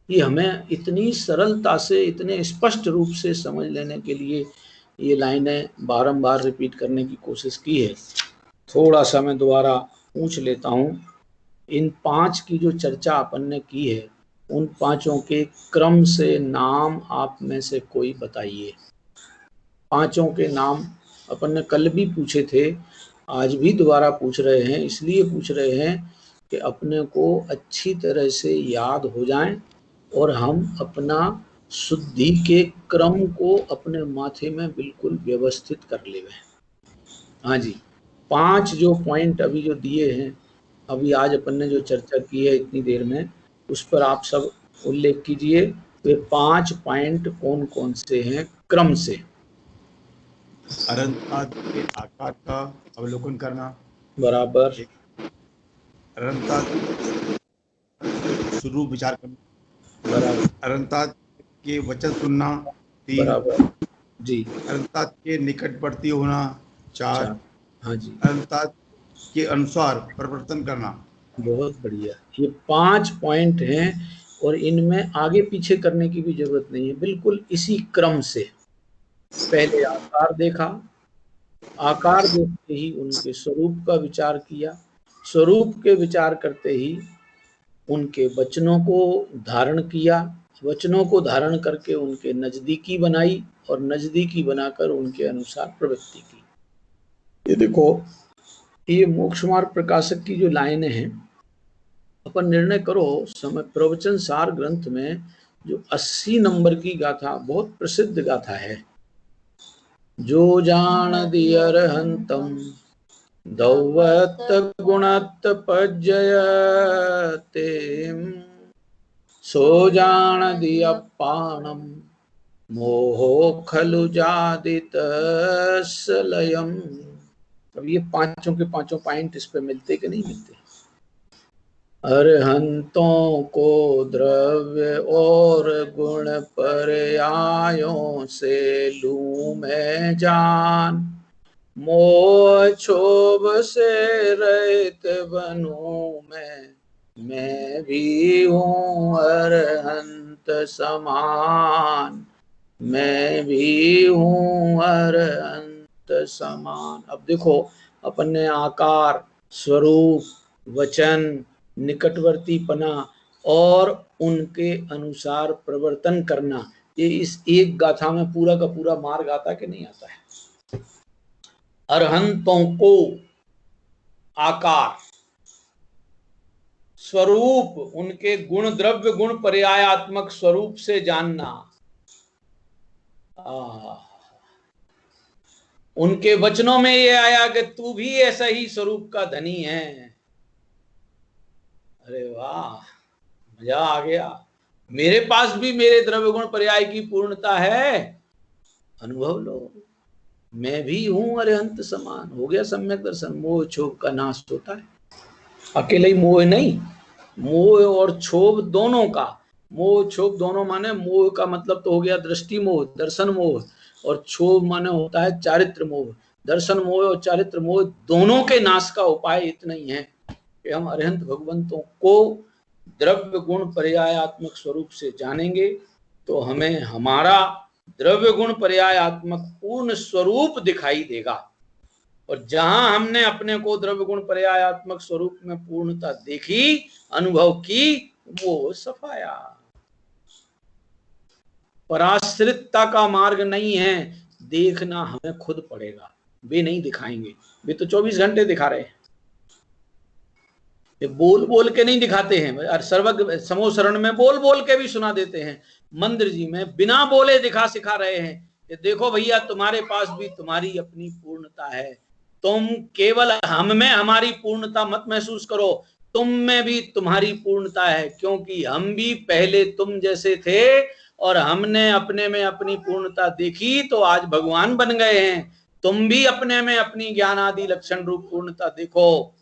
ये हमें इतनी सरलता से, इतने स्पष्ट रूप से समझ लेने के लिए ये लाइनें बारंबार रिपीट करने की कोशिश की है। थोड़ा सा मैं दोबारा पूछ लेता हूँ, इन 5 की जो चर्चा अपन ने की है, उन 5 के क्रम से नाम आप में से कोई बताइए। 5 के नाम अपन ने कल भी पूछे थे, आज भी दोबारा पूछ रहे हैं। इसलिए पूछ रहे हैं कि अपने को अच्छी तरह से याद हो जाएं और हम अपना शुद्धि के क्रम को अपने माथे में बिल्कुल व्यवस्थित कर लेंगे। हाँ जी, 5 जो पॉइंट अभी जो दिए हैं, अभी आज अपन ने जो चर्चा की है इतनी देर में, उस पर आप सब उल्लेख कीजिए। वे 5 पॉइंट कौन कौन से हैं क्रम से? अनंत के आकार का अवलोकन करना, बराबर। अनंत स्वरूप विचार करना, बराबर। अनंत के वचन सुनना, 3, बराबर जी। अनंत के निकटवर्ती होना, 4, 4। हाँ जी, अनंत के अनुसार परिवर्तन करना। बहुत बढ़िया। ये 5 पॉइंट हैं और इनमें आगे पीछे करने की भी जरूरत नहीं है, बिल्कुल इसी क्रम से। पहले आकार देखा, आकार देखते ही उनके स्वरूप का विचार किया, स्वरूप के विचार करते ही उनके वचनों को धारण किया, वचनों को धारण करके उनके नजदीकी बनाई और नजदीकी बनाकर उनके अनुसार प्रवृत्ति की। ये देखो, ये मोक्ष मार्ग प्रकाशक की जो लाइनें हैं, अपन निर्णय करो, समय प्रवचन सार ग्रंथ में जो 80 नंबर की गाथा, बहुत प्रसिद्ध गाथा है, जो जान दियर हंतम दौवत गुणत पज्जयते, सो जान दिया पाणम मोहो खलु जादित लयम। अब ये 5 के 5 पॉइंट इस पे मिलते कि नहीं मिलते? अरहंतों को द्रव्य और गुण पर्यायों से लूं मैं जान, मोह क्षोभ से रहित बनूं मैं भी हूँ अरहंत समान, मैं भी हूँ अरहंत समान। अब देखो, अपन ने आकार, स्वरूप, वचन, निकटवर्तीपना और उनके अनुसार प्रवर्तन करना, ये इस एक गाथा में पूरा का पूरा मार्ग आता कि नहीं आता है? अरहंतों को आकार, स्वरूप, उनके गुण, द्रव्य गुण पर्यायात्मक स्वरूप से जानना, उनके वचनों में ये आया कि तू भी ऐसा ही स्वरूप का धनी है। अरे वाह, मजा आ गया। मेरे पास भी मेरे द्रव्य गुण पर्याय की पूर्णता है, अनुभव लो। मैं भी हूं अरिहंत समान। हो गया सम्यक दर्शन। मोह क्षोभ का नाश होता है। अकेले ही मोह नहीं, मोह और क्षोभ दोनों का। मोह क्षोभ दोनों माने, मोह का मतलब तो हो गया दृष्टि मोह, दर्शन मोह, और क्षोभ माने होता है चारित्र मोह। दर्शन मोह और चारित्र मोह दोनों के नाश का उपाय इतना ही है कि हम अरिहंत भगवंतों को द्रव्य गुण पर्यायात्मक स्वरूप से जानेंगे तो हमें हमारा द्रव्य गुण पर्यायात्मक पूर्ण स्वरूप दिखाई देगा। और जहां हमने अपने को द्रव्य गुण पर्यायात्मक स्वरूप में पूर्णता देखी, अनुभव की, वो सफाया। पराश्रितता का मार्ग नहीं है, देखना हमें खुद पड़ेगा। वे नहीं दिखाएंगे, वे तो 24 घंटे दिखा रहे हैं, वे बोल बोल के नहीं दिखाते हैं। सर्वज्ञ समो शरण में बोल बोल के भी सुना देते हैं। मंदिर जी में बिना बोले दिखा सिखा रहे हैं कि देखो भैया, तुम्हारे पास भी तुम्हारी अपनी पूर्णता है, तुम केवल हम में हमारी पूर्णता मत महसूस करो, तुम में भी तुम्हारी पूर्णता है, क्योंकि हम भी पहले तुम जैसे थे और हमने अपने में अपनी पूर्णता देखी तो आज भगवान बन गए हैं। तुम भी अपने में अपनी ज्ञान आदि लक्षण रूप पूर्णता देखो,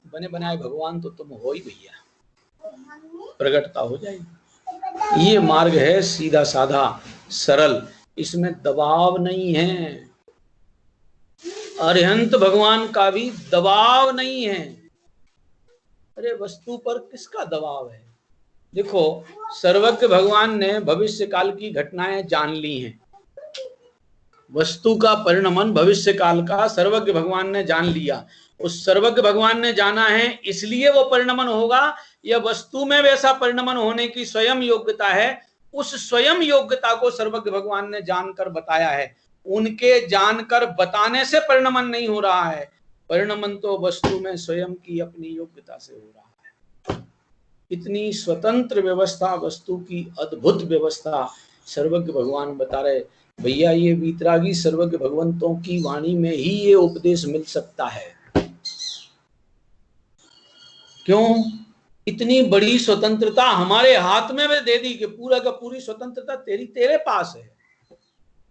बने बनाए भगवान तो तुम हो ही भैया, प्रकटता हो जाएगी। ये मार्ग है सीधा साधा सरल, इसमें दबाव नहीं है। अरिहंत भगवान का भी दबाव नहीं है। अरे वस्तु पर किसका दबाव है? देखो, सर्वज्ञ भगवान ने भविष्य काल की घटनाएं जान ली हैं। वस्तु का परिणमन भविष्य काल का सर्वज्ञ भगवान ने जान लिया। उस सर्वज्ञ भगवान ने जाना है इसलिए वो परिणमन होगा, या वस्तु में वैसा परिणमन होने की स्वयं योग्यता है, उस स्वयं योग्यता को सर्वज्ञ भगवान ने जानकर बताया है। उनके जानकर बताने से परिणमन नहीं हो रहा है, परिणमन तो वस्तु में स्वयं की अपनी योग्यता से हो रहा है। इतनी स्वतंत्र व्यवस्था, वस्तु की अद्भुत व्यवस्था सर्वज्ञ भगवान बता रहे। भैया, ये वीतरागी सर्वज्ञ भगवंतों की वाणी में ही ये उपदेश मिल सकता है। क्यों? इतनी बड़ी स्वतंत्रता हमारे हाथ में दे दी कि पूरा का पूरी स्वतंत्रता तेरे पास है।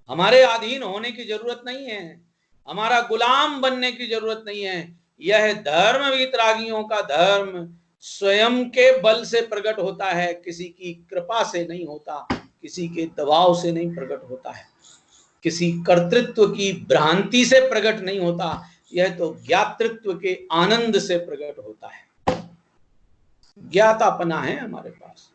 हमारे अधीन होने की जरूरत नहीं है, हमारा गुलाम बनने की जरूरत नहीं है। यह धर्म वीतरागियों का धर्म स्वयं के बल से प्रकट होता है, किसी की कृपा से नहीं होता, किसी के दबाव से नहीं प्रकट होता है, किसी कर्तृत्व की भ्रांति से प्रकट नहीं होता। यह तो ज्ञातृत्व के आनंद से प्रकट होता है। ज्ञातापना है हमारे पास,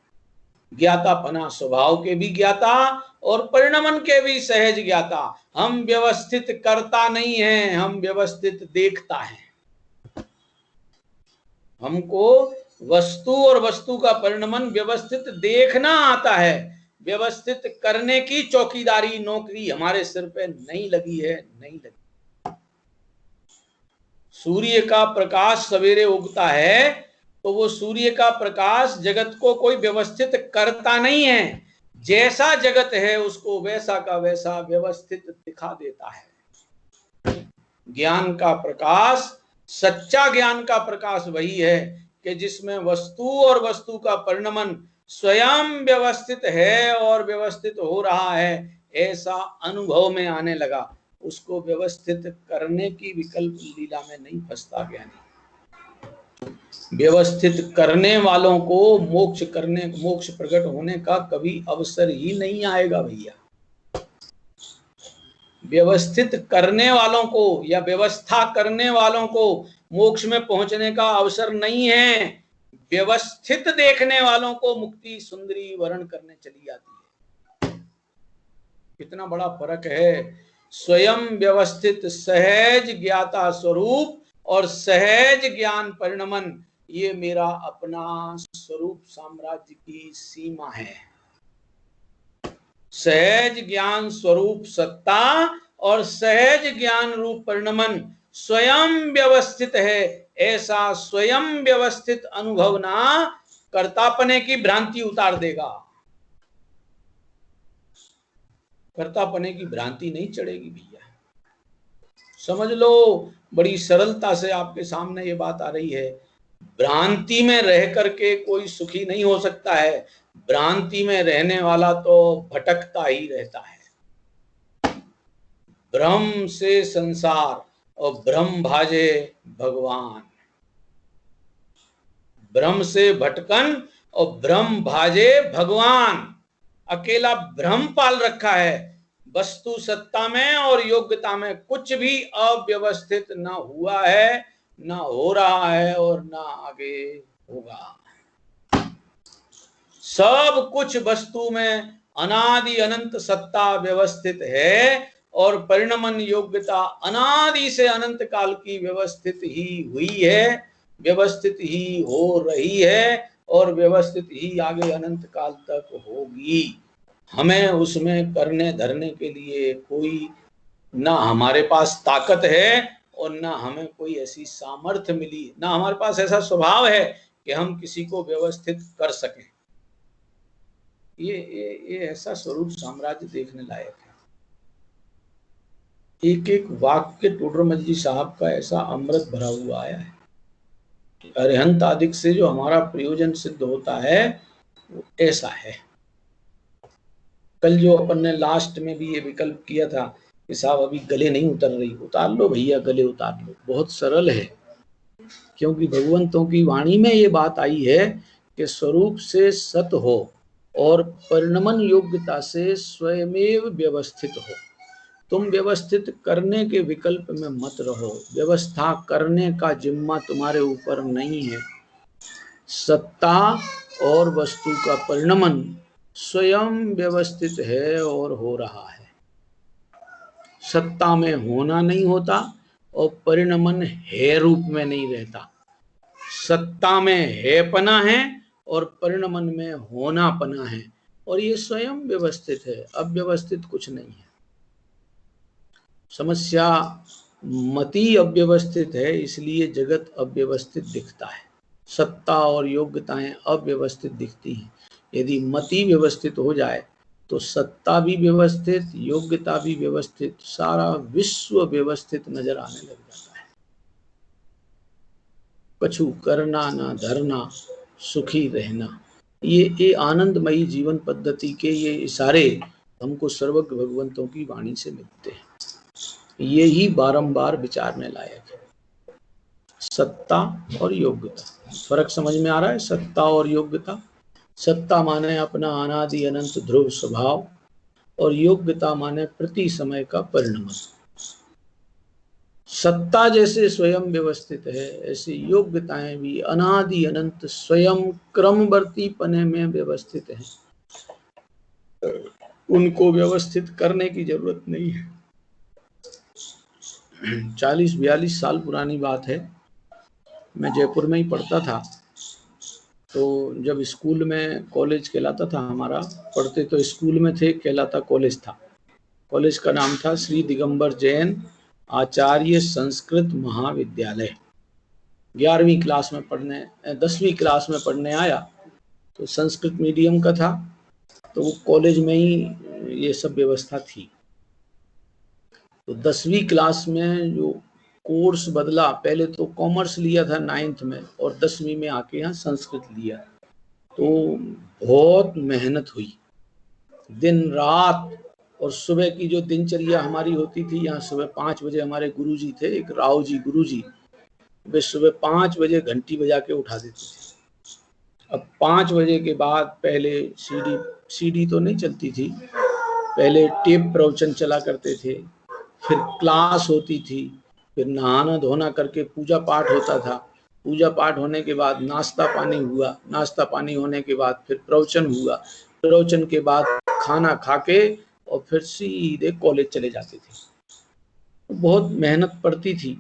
ज्ञातापना स्वभाव के भी ज्ञाता और परिणमन के भी सहज ज्ञाता। हम व्यवस्थित करता नहीं है, हम व्यवस्थित देखता है। हमको वस्तु और वस्तु का परिणमन व्यवस्थित देखना आता है, व्यवस्थित करने की चौकीदारी नौकरी हमारे सिर पे नहीं लगी है, नहीं लगी। सूर्य का प्रकाश सवेरे उगता है तो वो सूर्य का प्रकाश जगत को कोई व्यवस्थित करता नहीं है, जैसा जगत है उसको वैसा का वैसा व्यवस्थित दिखा देता है। ज्ञान का प्रकाश, सच्चा ज्ञान का प्रकाश वही है कि जिसमें वस्तु और वस्तु का परिणमन स्वयं व्यवस्थित है और व्यवस्थित हो रहा है, ऐसा अनुभव में आने लगा। उसको व्यवस्थित करने की विकल्प लीला में नहीं फंसता ज्ञानी। व्यवस्थित करने वालों को मोक्ष प्रकट होने का कभी अवसर ही नहीं आएगा भैया। व्यवस्थित करने वालों को या व्यवस्था करने वालों को मोक्ष में पहुंचने का अवसर नहीं है। व्यवस्थित देखने वालों को मुक्ति सुंदरी वर्ण करने चली जाती है। कितना बड़ा फर्क है। स्वयं व्यवस्थित सहज ज्ञाता स्वरूप और सहज ज्ञान परिणमन, ये मेरा अपना स्वरूप साम्राज्य की सीमा है। सहज ज्ञान स्वरूप सत्ता और सहज ज्ञान रूप परिणमन स्वयं व्यवस्थित है। ऐसा स्वयं व्यवस्थित अनुभव ना कर्तापने की भ्रांति उतार देगा। कर्तापने की भ्रांति नहीं चढ़ेगी भैया, समझ लो। बड़ी सरलता से आपके सामने ये बात आ रही है। भ्रांति में रह करके कोई सुखी नहीं हो सकता है, भ्रांति में रहने वाला तो भटकता ही रहता है। भ्रम से संसार और भ्रम भाजे भगवान। भ्रम से भटकन और भ्रम भाजे भगवान। अकेला भ्रम पाल रखा है, वस्तु सत्ता में और योग्यता में कुछ भी अव्यवस्थित न हुआ है, न हो रहा है और न आगे होगा। सब कुछ वस्तु में अनादि अनंत सत्ता व्यवस्थित है और परिणमन योग्यता अनादि से अनंत काल की व्यवस्थित ही हुई है, व्यवस्थित ही हो रही है और व्यवस्थित ही आगे अनंत काल तक होगी। हमें उसमें करने धरने के लिए कोई ना हमारे पास ताकत है और ना हमें कोई ऐसी सामर्थ्य मिली, ना हमारे पास ऐसा स्वभाव है कि हम किसी को व्यवस्थित कर सकें। ये ऐसा स्वरूप साम्राज्य देखने लायक है। एक एक वाक्य टोडरमल जी साहब का ऐसा अमृत भरा हुआ आया है। अरिहंत आदिक से जो हमारा प्रयोजन सिद्ध होता है वो ऐसा है। कल जो अपन ने लास्ट में भी ये विकल्प किया था कि साहब अभी गले नहीं उतर रही, उतार लो भैया, गले उतार लो। बहुत सरल है, क्योंकि भगवंतों की वाणी में ये बात आई है कि स्वरूप से सत हो और परिणमन योग्यता से स्वयमेव व्यवस्थित हो। तुम व्यवस्थित करने के विकल्प में मत रहो, व्यवस्था करने का जिम्मा तुम्हारे ऊपर नहीं है। सत्ता और वस्तु का परिणमन स्वयं व्यवस्थित है और हो रहा है। सत्ता में होना नहीं होता और परिणमन है रूप में नहीं रहता। सत्ता में है पना है और परिणमन में होना पना है, और ये स्वयं व्यवस्थित है, अव्यवस्थित कुछ नहीं है। समस्या मति अव्यवस्थित है, इसलिए जगत अव्यवस्थित दिखता है। सत्ता और योग्यताएं अव्यवस्थित दिखती हैं। यदि मति व्यवस्थित हो जाए तो सत्ता भी व्यवस्थित, योग्यता भी व्यवस्थित, सारा विश्व व्यवस्थित नजर आने लग जाता है। कछु करना ना धरना, सुखी रहना, ये आनंदमयी जीवन पद्धति के ये इशारे हमको सर्वज्ञ भगवंतों की वाणी से मिलते हैं। ये ही बारंबार विचारने लायक है। सत्ता और योग्यता, फर्क समझ में आ रहा है? सत्ता और योग्यता। सत्ता माने अपना अनादि अनंत ध्रुव स्वभाव और योग्यता माने प्रति समय का परिणमन। सत्ता जैसे स्वयं व्यवस्थित है, ऐसी योग्यताएं भी अनादि अनंत स्वयं क्रमवर्ती पने में व्यवस्थित हैं। उनको व्यवस्थित करने की जरूरत नहीं है। 40-42 साल पुरानी बात है। मैं जयपुर में ही पढ़ता था, तो जब स्कूल में, कॉलेज कहलाता था हमारा, पढ़ते तो स्कूल में थे, कहलाता कॉलेज था। कॉलेज का नाम था श्री दिगंबर जैन आचार्य संस्कृत महाविद्यालय। 11वीं क्लास में पढ़ने, 10वीं क्लास में पढ़ने आया तो संस्कृत मीडियम का था, तो वो कॉलेज में ही ये सब व्यवस्था थी। तो 10वीं क्लास में जो कोर्स बदला, पहले तो कॉमर्स लिया था 9th में और 10वीं में आके यहाँ संस्कृत लिया, तो बहुत मेहनत हुई दिन रात। और सुबह की जो दिनचर्या हमारी होती थी, यहाँ सुबह 5 बजे हमारे गुरुजी थे, एक राव जी गुरुजी, वे सुबह 5 बजे घंटी बजा के उठा देते थे। अब 5 बजे के बाद पहले सीडी तो नहीं चलती थी, पहले टेप प्रवचन चला करते थे, फिर क्लास होती थी, फिर नहाना धोना करके पूजा पाठ होता था। पूजा पाठ होने के बाद नाश्ता पानी हुआ, नाश्ता पानी होने के बाद फिर प्रवचन हुआ, प्रवचन के बाद खाना खा के और फिर सीधे कॉलेज चले जाते थे। बहुत मेहनत पड़ती थी।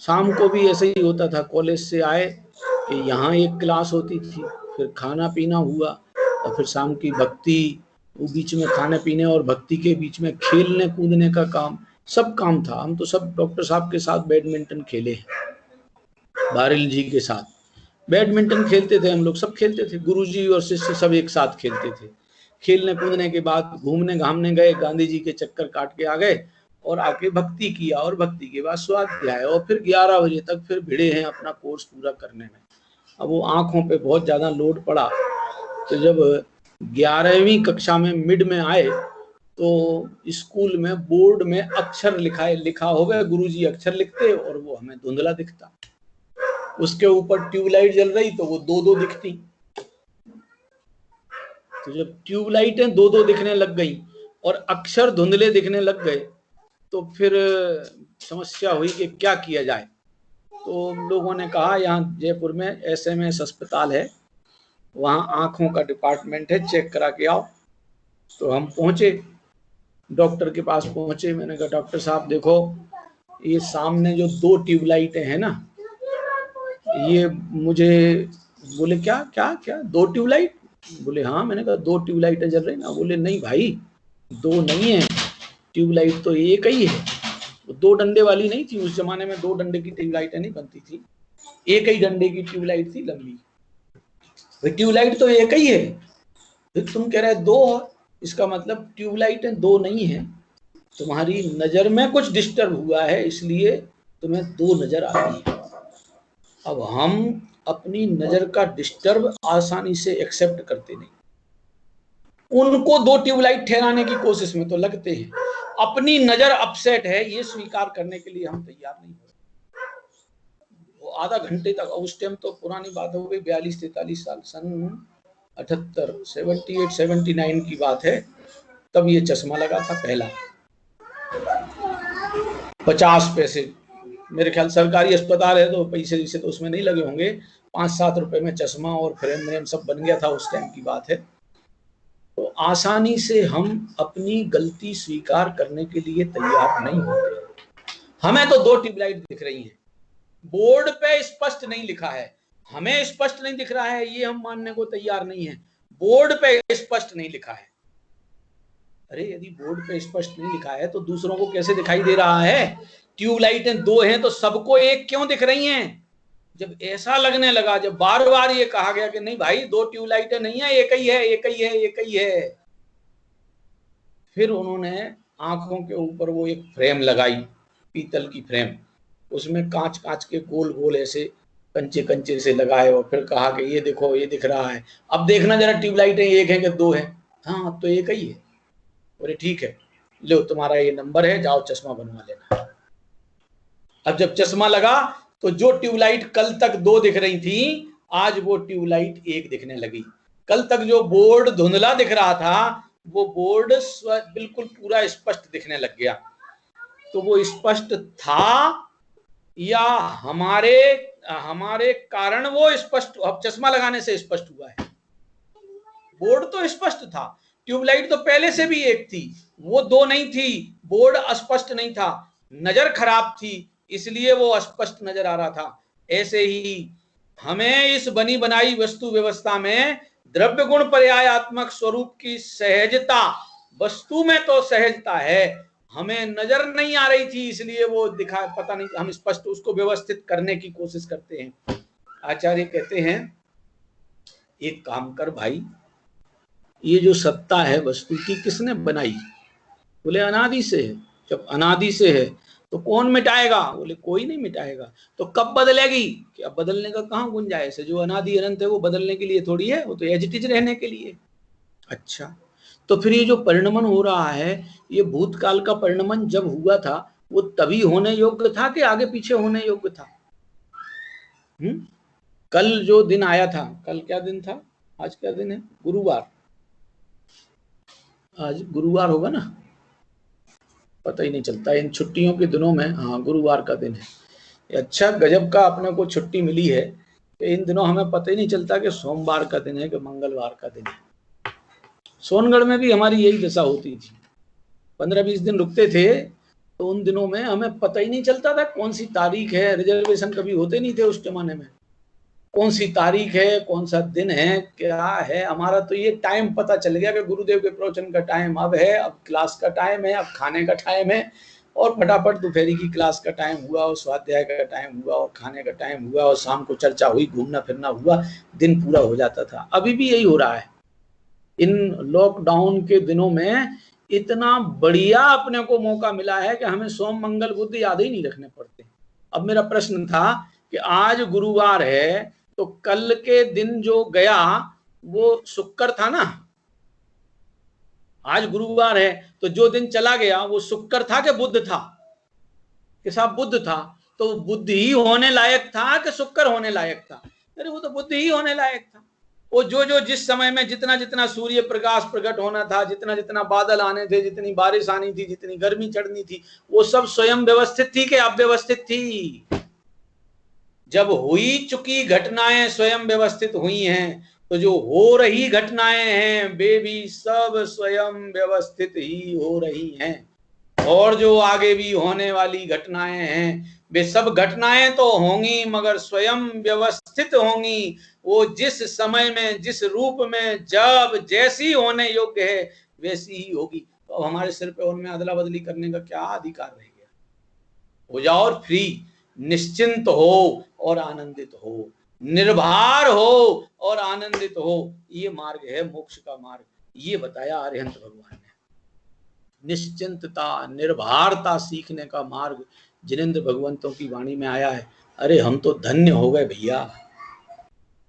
शाम को भी ऐसे ही होता था, कॉलेज से आए कि यहाँ एक क्लास होती थी, फिर खाना पीना हुआ और फिर शाम की भक्ति, वो बीच में खाने पीने और भक्ति के बीच में खेलने कूदने का काम, सब काम था। हम तो सब डॉक्टर साहब के साथ बैडमिंटन खेले हैं, बारिल जी के साथ बैडमिंटन खेलते थे हम लोग, सब खेलते थे, गुरुजी और शिष्य सब एक साथ खेलते थे। खेलने कूदने के बाद घूमने घामने गए, गांधी जी के चक्कर काट के आ गए और आके भक्ति किया और भक्ति के बाद स्वाध्याय, और फिर 11 बजे तक फिर भिड़े हैं अपना कोर्स पूरा करने में। अब वो आंखों पे बहुत ज़्यादा लोड पड़ा, तो जब 11वीं कक्षा में मिड में आए तो स्कूल में बोर्ड में अक्षर लिखा होगा, गुरुजी अक्षर लिखते और वो हमें धुंधला दिखता। उसके ऊपर ट्यूबलाइट जल रही तो वो 2-2 दिखती। तो जब ट्यूबलाइटें 2-2 दिखने लग गई और अक्षर धुंधले दिखने लग गए तो फिर समस्या हुई कि क्या किया जाए। तो लोगों ने कहा यहाँ जयपुर में SMS अस्पताल है, वहाँ आँखों का डिपार्टमेंट है, चेक करा के आओ। तो हम पहुँचे, डॉक्टर के पास पहुँचे। मैंने कहा डॉक्टर साहब देखो, ये सामने जो 2 ट्यूबलाइटें हैं ना, ये मुझे, बोले क्या क्या क्या 2 ट्यूबलाइट? बोले हाँ। मैंने कहा 2 ट्यूबलाइटें जल रही ना? बोले नहीं भाई, 2 नहीं है, ट्यूबलाइट तो एक ही है। 2 डंडे वाली नहीं थी, उस जमाने में 2 डंडे की ट्यूबलाइटें नहीं बनती थी, एक ही डंडे की ट्यूबलाइट थी लंबी। ट्यूबलाइट तो एक ही है, फिर तुम कह रहे 2, इसका मतलब ट्यूबलाइटें 2 नहीं है, तुम्हारी नजर में कुछ डिस्टर्ब हुआ है, इसलिए तुम्हें 2 नजर आ रही है। अब हम अपनी नजर का डिस्टर्ब आसानी से एक्सेप्ट करते नहीं, उनको 2 ट्यूबलाइट ठहराने की कोशिश में तो लगते हैं। अपनी नजर अपसेट है, ये स्वीकार करने के लिए हम तैयार नहीं हो। वो आधा घंटे तक, उस टाइम तो पुरानी बात हो गई, 42-43 साल, सन 78, 78, 79 की बात है, तब ये चश्मा लगा था पहला, 50 पैसे। मेरे ख्याल सरकारी अस्पताल है तो पैसे जैसे तो उसमें नहीं लगे होंगे, 5-7 रुपए में चश्मा और फ्रेम व्रेम सब बन गया था, उस टाइम की बात है। तो आसानी से हम अपनी गलती स्वीकार करने के लिए तैयार नहीं होते। हमें तो 2 ट्यूबलाइट दिख रही हैं, बोर्ड पे स्पष्ट नहीं लिखा है, हमें स्पष्ट नहीं दिख रहा है, ये हम मानने को तैयार नहीं है। बोर्ड पे स्पष्ट नहीं लिखा है। अरे यदि बोर्ड पे स्पष्ट नहीं लिखा है तो दूसरों को कैसे दिखाई दे रहा है? ट्यूबलाइटें 2 हैं तो सबको एक क्यों दिख रही हैं? जब ऐसा लगने लगा, जब बार बार ये कहा गया कि नहीं भाई 2 ट्यूबलाइटें नहीं है, एक ही है, एक ही है, एक ही है, फिर उन्होंने आंखों के ऊपर वो एक फ्रेम लगाई, पीतल की फ्रेम, उसमें कांच कांच के गोल गोल ऐसे कंचे कंचे से लगाए, और फिर कहा कि ये देखो ये दिख रहा है, अब देखना जरा ट्यूबलाइटें एक है कि 2 है? हाँ अब तो एक ही है। बोले ठीक है, लो तुम्हारा ये नंबर है, जाओ चश्मा बनवा लेना। अब जब चश्मा लगा तो जो ट्यूबलाइट कल तक 2 दिख रही थी, आज वो ट्यूबलाइट 1 दिखने लगी। कल तक जो बोर्ड धुंधला दिख रहा था, वो बोर्ड बिल्कुल पूरा स्पष्ट दिखने लग गया। तो वो स्पष्ट था या हमारे कारण वो स्पष्ट, अब चश्मा लगाने से स्पष्ट हुआ है? बोर्ड तो स्पष्ट था, ट्यूबलाइट तो पहले से भी एक थी, वो 2 नहीं थी, बोर्ड अस्पष्ट नहीं था, नजर खराब थी, इसलिए वो अस्पष्ट नजर आ रहा था। ऐसे ही हमें इस बनी बनाई वस्तु व्यवस्था में द्रव्य गुण पर्यायात्मक स्वरूप की सहजता, वस्तु में तो सहजता है, हमें नजर नहीं आ रही थी, इसलिए वो दिखा, पता नहीं, हम स्पष्ट उसको व्यवस्थित करने की कोशिश करते हैं। आचार्य कहते हैं एक काम कर भाई, ये जो सत्ता है वस्तु की किसने बनाई? बोले अनादि से है। जब अनादि से है तो कौन मिटाएगा? बोले कोई नहीं मिटाएगा। तो कब बदलेगी? कि अब बदलने का कहाँ गुंजाइश है? जो अनादि अनंत है वो बदलने के लिए थोड़ी है, वो तो एज इट इज रहने के लिए। अच्छा, तो फिर ये जो परिणमन हो रहा है, ये भूतकाल का परिणमन जब हुआ था वो तभी होने योग्य था कि आगे पीछे होने योग्य था? कल जो दिन आया था, कल क्या दिन था? आज क्या दिन है? गुरुवार। आज गुरुवार होगा ना, पता ही नहीं चलता इन छुट्टियों के दिनों में। हाँ गुरुवार का दिन है। अच्छा गजब का अपने को छुट्टी मिली है कि इन दिनों हमें पता ही नहीं चलता कि सोमवार का दिन है कि मंगलवार का दिन है। सोनगढ़ में भी हमारी यही दशा होती थी, 15-20 दिन रुकते थे तो उन दिनों में हमें पता ही नहीं चलता था कौन सी तारीख है। रिजर्वेशन कभी होते नहीं थे उस जमाने में, कौन सी तारीख है, कौन सा दिन है, क्या है। हमारा तो ये टाइम पता चल गया कि गुरुदेव के प्रवचन का टाइम अब है, अब क्लास का टाइम है, अब खाने का टाइम है, और फटाफट दोपहरी की क्लास का टाइम हुआ और स्वाध्याय का टाइम हुआ और खाने का टाइम हुआ और शाम को चर्चा हुई, घूमना फिरना हुआ, दिन पूरा हो जाता था। अभी भी यही हो रहा है। इन लॉकडाउन के दिनों में इतना बढ़िया अपने को मौका मिला है कि हमें सोम मंगल बुध याद ही नहीं रखने पड़ते। अब मेरा प्रश्न था कि आज गुरुवार है तो कल के दिन जो गया वो शुक्र था ना, आज गुरुवार है तो जो दिन चला गया वो शुक्र था कि बुध था? कि साहब बुध था, तो बुध ही होने लायक था कि शुक्र होने लायक था? अरे वो तो बुध ही होने लायक था। वो जो जो जिस समय में जितना जितना सूर्य प्रकाश प्रकट होना था, जितना जितना बादल आने थे, जितनी बारिश आनी थी, जितनी गर्मी चढ़नी थी, वो सब स्वयं व्यवस्थित थी कि अव्यवस्थित थी? जब हुई चुकी घटनाएं स्वयं व्यवस्थित हुई हैं, तो जो हो रही घटनाएं हैं वे भी सब स्वयं व्यवस्थित ही हो रही हैं। और जो आगे भी होने वाली घटनाएं हैं वे सब घटनाएं तो होंगी मगर स्वयं व्यवस्थित होंगी। वो जिस समय में, जिस रूप में, जब जैसी होने योग्य है वैसी ही होगी। तो अब हमारे सिर पे उनमें अदला बदली करने का क्या अधिकार रह गया? हो जाओ और फ्री, निश्चिंत हो और आनंदित हो, निर्भर हो और आनंदित हो। ये मार्ग है मोक्ष का मार्ग। ये बताया अरिहंत भगवान ने। निश्चिंतता, निर्भरता सीखने का मार्ग जिनेंद्र भगवंतों की वाणी में आया है। अरे हम तो धन्य हो गए भैया,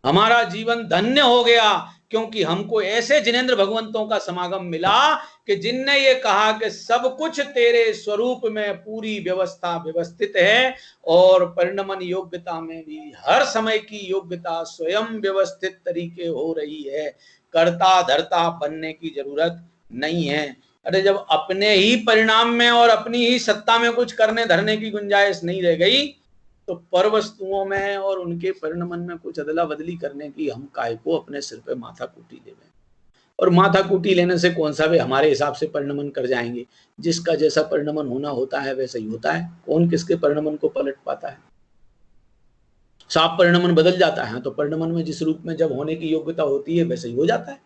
हमारा जीवन धन्य हो गया, क्योंकि हमको ऐसे जिनेंद्र भगवंतों का समागम मिला कि जिनने ये कहा कि सब कुछ तेरे स्वरूप में पूरी व्यवस्था व्यवस्थित है और परिणमन योग्यता में भी हर समय की योग्यता स्वयं व्यवस्थित तरीके हो रही है। कर्ता धर्ता बनने की जरूरत नहीं है। अरे जब अपने ही परिणाम में और अपनी ही सत्ता में कुछ करने धरने की गुंजाइश नहीं रह गई, तो पर वस्तुओं में और उनके परिणमन में कुछ अदला बदली करने की हम काय को अपने सिर पे माथा कूटी ले लें। और माथा कूटी लेने से कौन सा वे हमारे हिसाब से परिणमन कर जाएंगे? जिसका जैसा परिणमन होना होता है वैसा ही होता है। कौन किसके परिणमन को पलट पाता है? साफ परिणमन बदल जाता है तो परिणमन में जिस रूप में जब होने की योग्यता होती है वैसे ही हो जाता है।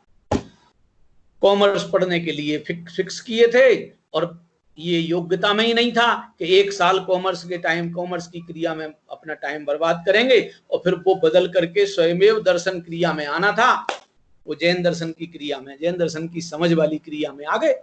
कॉमर्स पढ़ने के लिए फिक्स किए थे और ये योग्यता में ही नहीं था कि 1 साल कॉमर्स के टाइम, कॉमर्स की क्रिया में अपना टाइम बर्बाद करेंगे और फिर वो बदल करके स्वयमेव दर्शन क्रिया में आना था। वो जैन दर्शन की क्रिया में, जैन दर्शन की समझ वाली क्रिया में आ गए।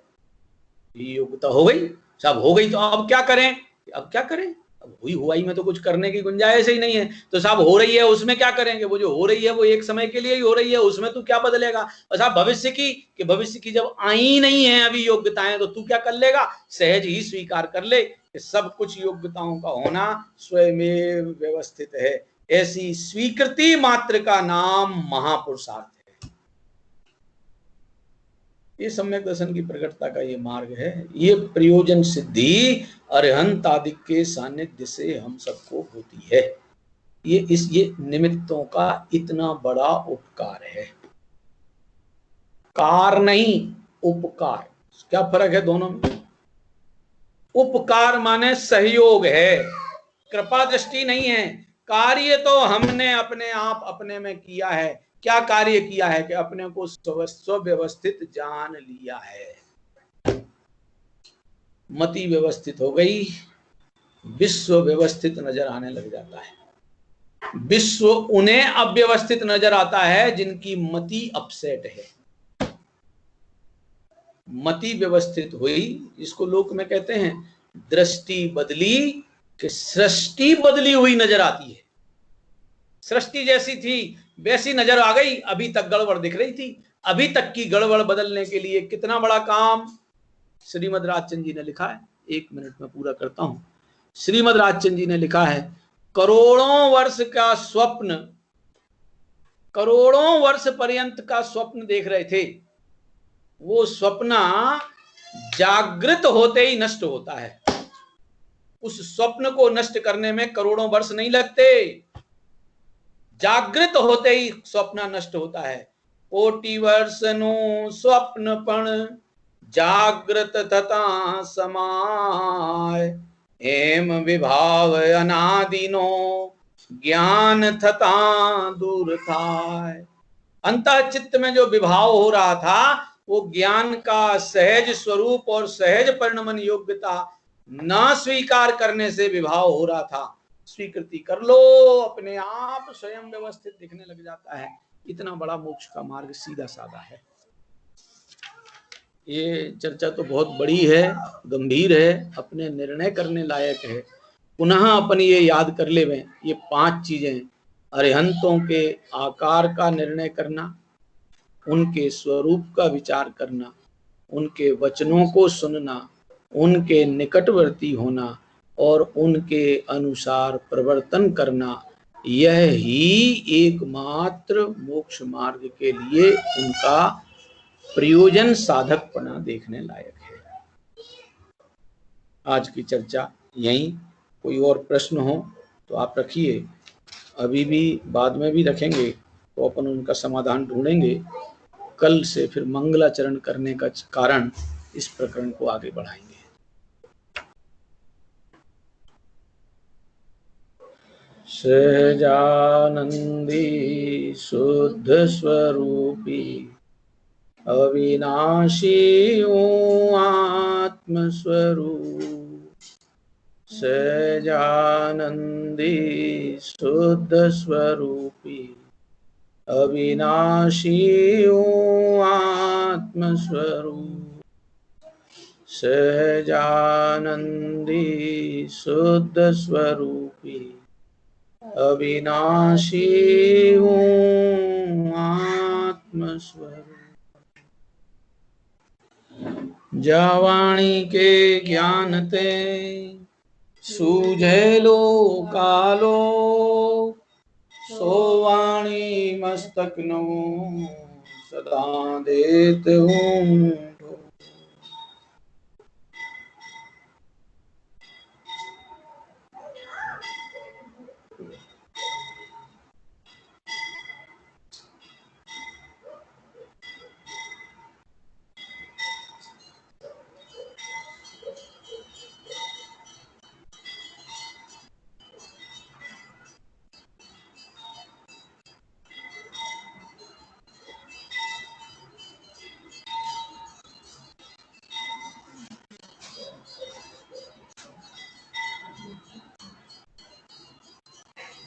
ये योग्यता हो गई, सब हो गई, तो अब क्या करें? अब क्या करें? अब हुई हुआई में तो कुछ करने की गुंजाइश ही नहीं है। तो साहब हो रही है उसमें क्या करेंगे? वो जो हो रही है वो एक समय के लिए ही हो रही है, उसमें तू क्या बदलेगा? और साहब भविष्य की, कि भविष्य की जब आई नहीं है अभी योग्यताएं, तो तू क्या कर लेगा? सहज ही स्वीकार कर ले कि सब कुछ योग्यताओं का होना स्वयं व्यवस्थित है। ऐसी स्वीकृति मात्र का नाम महापुरुषार्थ है। ये सम्यक दर्शन की प्रकटता का ये मार्ग है। ये प्रयोजन सिद्धि अरिहंत आदि के सानिध्य से हम सबको होती है। ये निमित्तों का इतना बड़ा उपकार है। कार नहीं, उपकार। क्या फर्क है दोनों में? उपकार माने सहयोग है, कृपा दृष्टि नहीं है। कार्य तो हमने अपने आप अपने में किया है। क्या कार्य किया है? कि अपने को स्वव्यवस्थित जान लिया है। मति व्यवस्थित हो गई, विश्व व्यवस्थित नजर आने लग जाता है। विश्व उन्हें अव्यवस्थित नजर आता है जिनकी मति अपसेट है। मति व्यवस्थित हुई, इसको लोक में कहते हैं दृष्टि बदली, कि सृष्टि बदली हुई नजर आती है। सृष्टि जैसी थी वैसी नजर आ गई, अभी तक गड़बड़ दिख रही थी। अभी तक की गड़बड़ बदलने के लिए कितना बड़ा काम श्रीमद राजचंद जी ने लिखा है। 1 मिनट में पूरा करता हूं। श्रीमद राजचंद जी ने लिखा है, करोड़ों वर्ष का स्वप्न, करोड़ों वर्ष पर्यंत का स्वप्न देख रहे थे। वो स्वप्न जागृत होते ही नष्ट होता है। उस स्वप्न को नष्ट करने में करोड़ों वर्ष नहीं लगते। जागृत होते ही स्वप्न नष्ट होता है। कोटि वर्ष नु स्वप्न पण जागृत थता समाय, हेम विभाव अनादिनो ज्ञान थता दूर थाय। अंतः चित्त में जो विभाव हो रहा था वो ज्ञान का सहज स्वरूप और सहज परिणमन योग्यता न स्वीकार करने से विभाव हो रहा था। स्वीकृति कर लो, अपने आप स्वयं व्यवस्थित दिखने लग जाता है। इतना बड़ा मोक्ष का मार्ग सीधा साधा है। ये चर्चा तो बहुत बड़ी है, गंभीर है, अपने निर्णय करने लायक है। पुनः अपन ये याद कर ले, ये 5 चीजें, अरिहंतों के आकार का निर्णय करना, उनके स्वरूप का विचार करना, उनके वचनों को सुनना, उनके निकटवर्ती होना और उनके अनुसार प्रवर्तन करना, यह ही एकमात्र मोक्ष मार्ग के लिए उनका प्रयोजन साधकपना देखने लायक है। आज की चर्चा यहीं, कोई और प्रश्न हो तो आप रखिए, अभी भी बाद में भी रखेंगे तो अपन उनका समाधान ढूंढेंगे। कल से फिर मंगलाचरण करने का कारण इस प्रकरण को आगे बढ़ाएंगे। सहजानंदी शुद्ध स्वरूपी अविनाशी आत्मस्वरूप, सहजानंदी शुद्ध स्वरूपी अविनाशी आत्मस्वरूप, सहजानंदी शुद्ध स्वरूपी अविनाशी आत्मस्वरूप। जावाणी के ज्ञान ते सूझे लो कालो, सोवाणी मस्तक नो सदा देत हूँ।